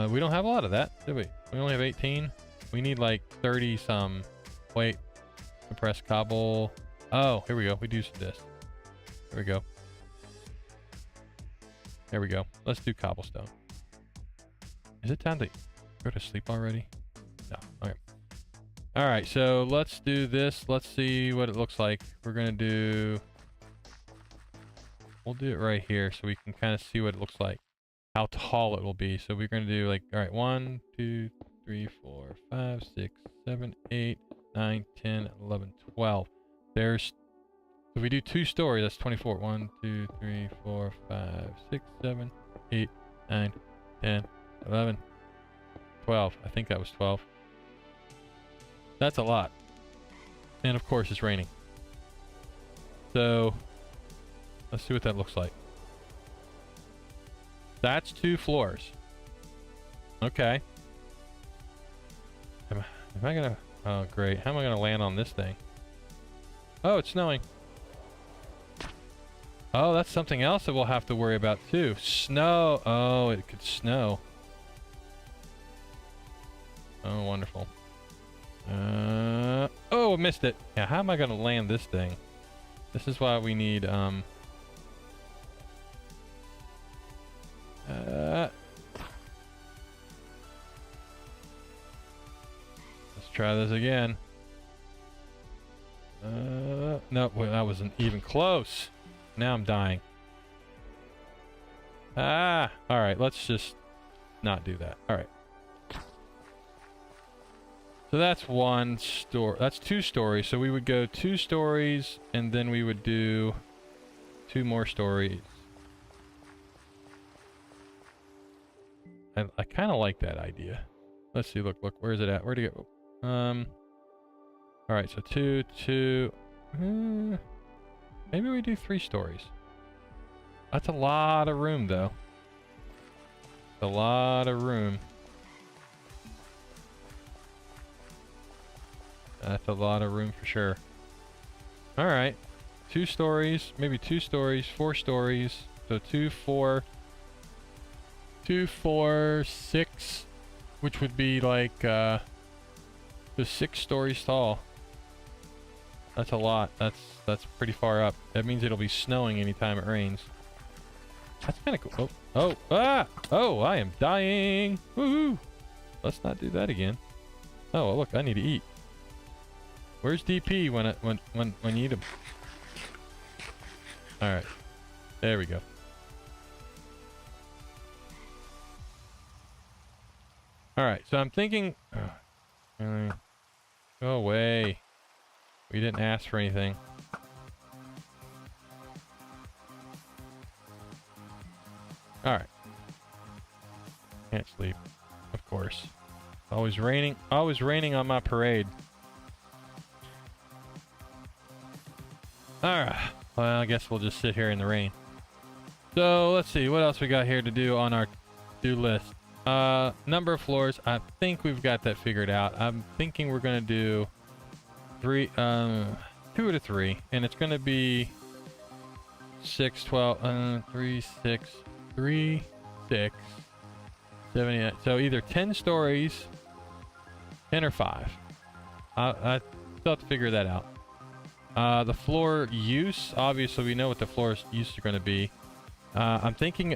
We don't have a lot of that, do we? We only have 18. We need like 30 some. Wait, compressed cobble. Oh, here we go. We do this. Here we go. There we go. Let's do cobblestone. Is it time to go to sleep already? No. Okay. All right, so let's do this. Let's see what it looks like. We're gonna do, we'll do it right here so we can kind of see what it looks like, how tall it will be. So we're gonna do like, all right, 1, 2, 3, 4, 5, 6, 7, 8, 9, 10, 11, 12. There's, if we do 2 stories, that's 24. 1, 2, 3, 4, 5, 6, 7, 8, 9, 10, 11, 12. I think that was 12. That's a lot. And of course it's raining. So let's see what that looks like. That's 2 floors. Okay. Am I gonna, oh great. How am I gonna land on this thing? Oh, it's snowing. Oh, that's something else that we'll have to worry about too. Snow. Oh, it could snow. Oh, wonderful. Oh, I missed it. Yeah, how am I going to land this thing? This is why we need, let's try this again. No, well, that wasn't even close. Now I'm dying. Ah, all right, let's just not do that. All right. So that's one story. That's 2 stories. So we would go 2 stories, and then we would do 2 more stories. I kind of like that idea. Let's see. Look. Where is it at? Where'd it go? All right. So 2. Maybe we do 3 stories. That's a lot of room, though. A lot of room. That's a lot of room for sure. All right. 2 stories, maybe 2 stories, 4 stories. So 2, 4, 6, which would be like just 6 stories tall. That's a lot. That's pretty far up. That means it'll be snowing anytime it rains. That's kind of cool. Oh, I am dying. Woohoo! Let's not do that again. Oh, look, I need to eat. Where's DP when you need him? All right, there we go. All right, so I'm thinking. Go away. We didn't ask for anything. All right. Can't sleep, of course. Always raining. Always raining on my parade. Alright, well, I guess we'll just sit here in the rain. So, let's see, what else we got here to do on our to-do list? Number of floors, I think we've got that figured out. I'm thinking we're going to do 2 to 3, and it's going to be 6, 12, 3, 6, 3, 6, 7, 8. So either 10 stories, 10 or 5. I still have to figure that out. The floor use, obviously we know what the floor use are going to be. I'm thinking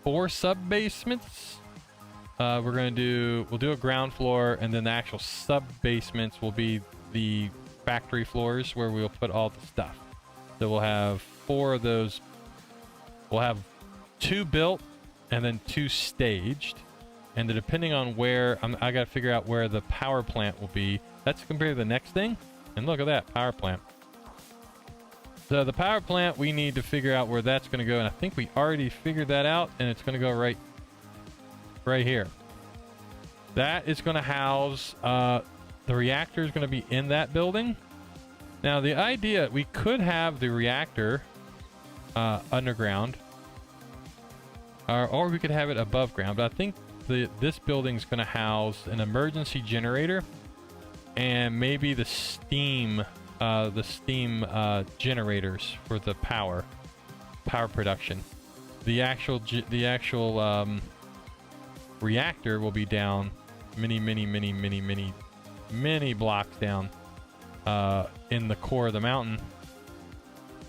4 sub basements. We'll do a ground floor, and then the actual sub basements will be the factory floors where we'll put all the stuff. So we'll have 4 of those. We'll have 2 built and then 2 staged. And then depending on where, I got to figure out where the power plant will be. That's compared to the next thing. And look at that, power plant. So the power plant, we need to figure out where that's going to go. And I think we already figured that out. And it's going to go right here. That is going to house, the reactor is going to be in that building. Now the idea, we could have the reactor underground. Or we could have it above ground. But I think this building is going to house an emergency generator. And maybe the steam generators for the power production. The actual reactor will be down many blocks down in the core of the mountain.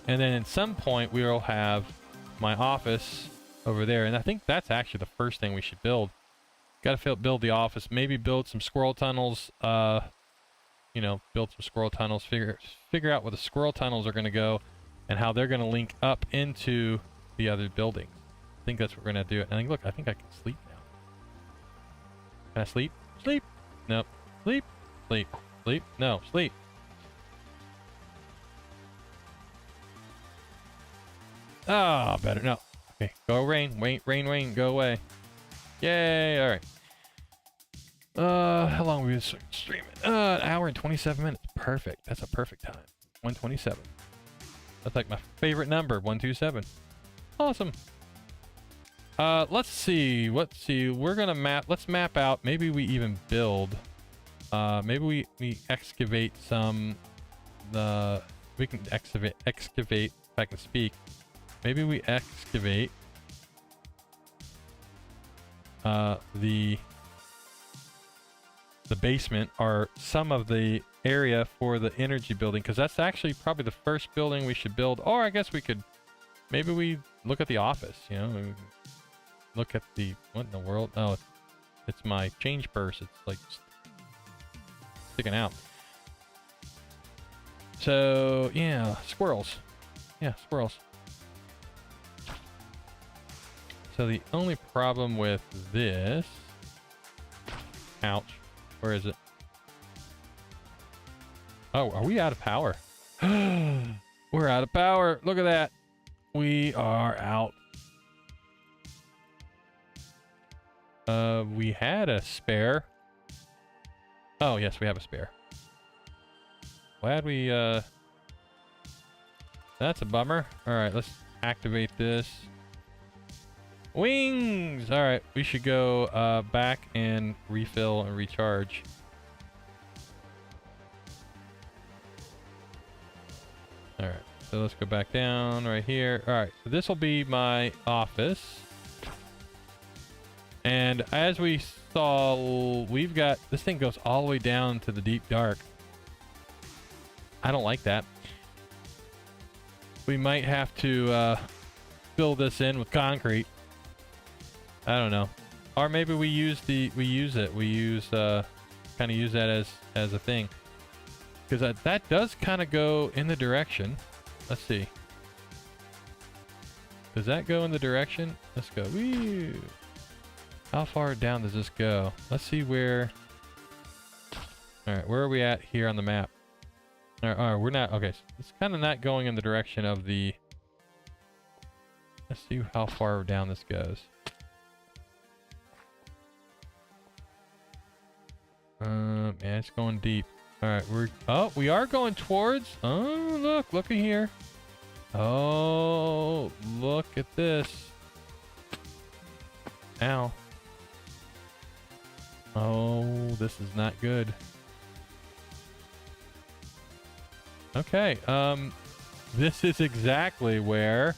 And then at some point we will have my office over there, and I think that's actually the first thing we should build. Got to build the office, maybe build some squirrel tunnels. You know, build some squirrel tunnels, figure out where the squirrel tunnels are going to go and how they're going to link up into the other buildings. I think that's what we're going to do. And look, I think I can sleep now. Can I sleep? Sleep. Nope. Sleep. Sleep. Sleep. No. Sleep. Ah, better. No. Okay. Go rain. Rain. Go away. Yay. All right. How long have we been streaming? An hour and 27 minutes. Perfect. That's a perfect time. 127. That's like my favorite number. 127. Awesome. Let's see. We're gonna map. Let's map out. Maybe we even build. Maybe we excavate some. We can excavate if I can speak. Maybe we excavate the basement, or some of the area for the energy building, because that's actually probably the first building we should build. Or I guess we could, maybe we look at the office, you know, look at the, what in the world? Oh, it's my change purse. It's like sticking out. So yeah, squirrels. Yeah, squirrels. So the only problem with this, ouch, where is it? Oh, are we out of power? We're out of power. Look at that. We are out. We had a spare. Oh, yes, we have a spare. Glad we, that's a bummer. All right, let's activate this. Wings! All right, we should go back and refill and recharge. All right, so let's go back down right here. All right, so this will be my office. And as we saw, we've got, this thing goes all the way down to the deep dark. I don't like that. We might have to fill this in with concrete. I don't know. Or maybe we use kind of use that as a thing. Because that does kind of go in the direction. Let's see. Does that go in the direction? Let's go. Woo. How far down does this go? Let's see where. All right, where are we at here on the map? All right, we're not. Okay, so it's kind of not going in the direction of the. Let's see how far down this goes. Man, it's going deep. All right, we are going towards. Oh, look at here. Oh, look at this. Ow. Oh, this is not good. Okay, this is exactly where.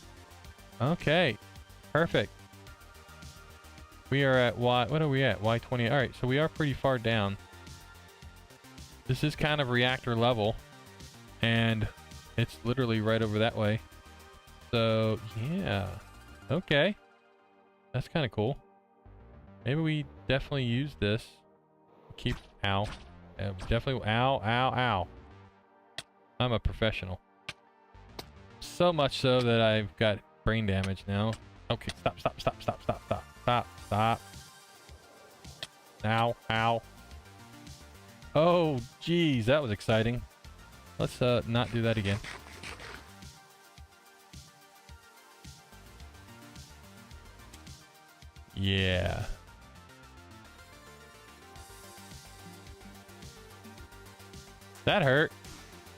Okay, perfect. We are at Y. What are we at? Y20. All right, so we are pretty far down. This is kind of reactor level, and it's literally right over that way. So yeah, okay, that's kind of cool. Maybe we definitely use this. Keep definitely ow. I'm a professional. So much so that I've got brain damage now. Okay, stop. Ow. Oh, geez, that was exciting. Let's not do that again. Yeah. That hurt.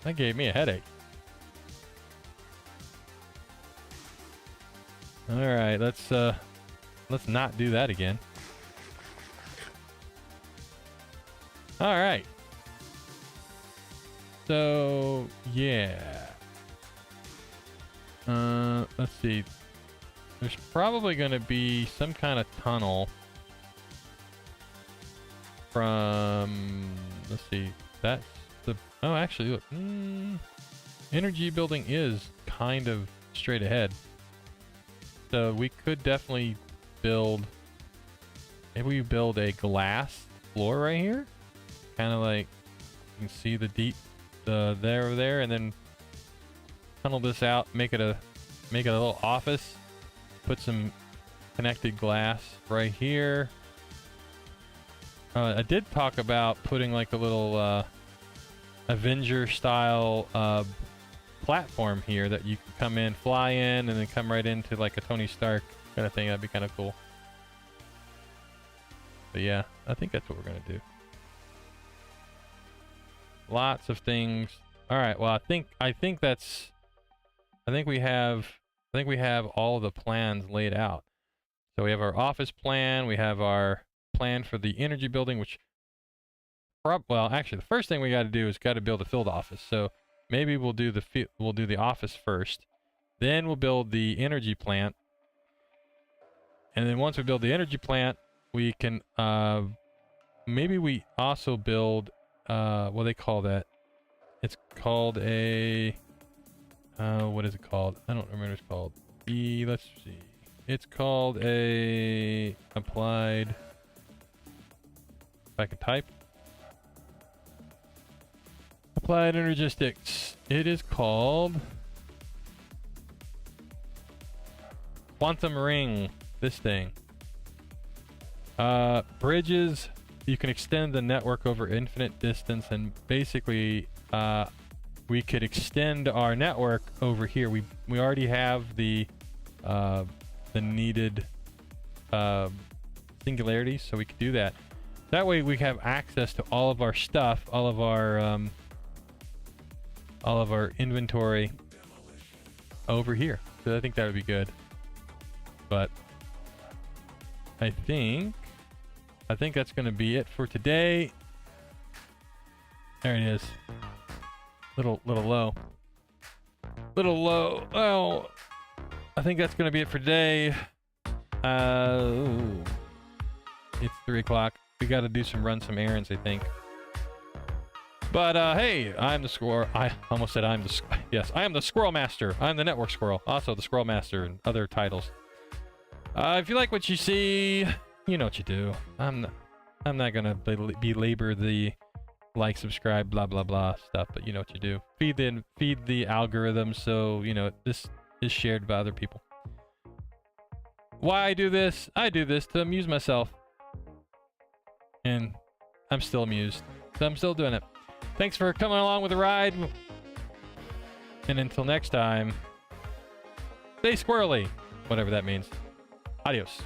That gave me a headache. All right, let's not do that again. All right. So, yeah. Let's see. There's probably going to be some kind of tunnel from, let's see. That's the, oh, actually, look. Energy building is kind of straight ahead. So we could definitely build, maybe we build a glass floor right here. Kind of like, you can see the deep, there, and then tunnel this out, make it a little office. Put some connected glass right here. I did talk about putting like a little Avenger style platform here that you can come in, fly in, and then come right into like a Tony Stark kind of thing. That'd be kind of cool. But yeah, I think that's what we're gonna do. Lots of things. All right. Well, I think we have all the plans laid out. So we have our office plan. We have our plan for the energy building, which, well, actually, the first thing we got to do is got to build a field office. So maybe we'll do the office first, Then we'll build the energy plant. And then once we build the energy plant, we can, maybe we also build, what do they call that? It's called a, what is it called? I don't remember what it's called. Let's see. It's called a applied, if I can type. Applied energistics. It is called quantum ring. This thing. Bridges. You can extend the network over infinite distance, and basically, we could extend our network over here. We already have the needed singularities, so we could do that. That way, we have access to all of our stuff, all of our inventory over here. So I think that would be good. But I think that's going to be it for today. There it is. Little low. Oh, I think that's going to be it for today. It's 3 o'clock. We got to run some errands, I think. But hey, I'm the squirrel. I almost said yes, I am the Squirrel Master. I'm the Network Squirrel, also the Squirrel Master, and other titles. If you like what you see, you know what you do. I'm not gonna belabor the like, subscribe, blah blah blah stuff, but you know what you do. Feed the algorithm, so you know this is shared by other people. Why I do this? I do this to amuse myself, and I'm still amused, so I'm still doing it. Thanks for coming along with the ride, and until next time, stay squirrely, whatever that means. Adios.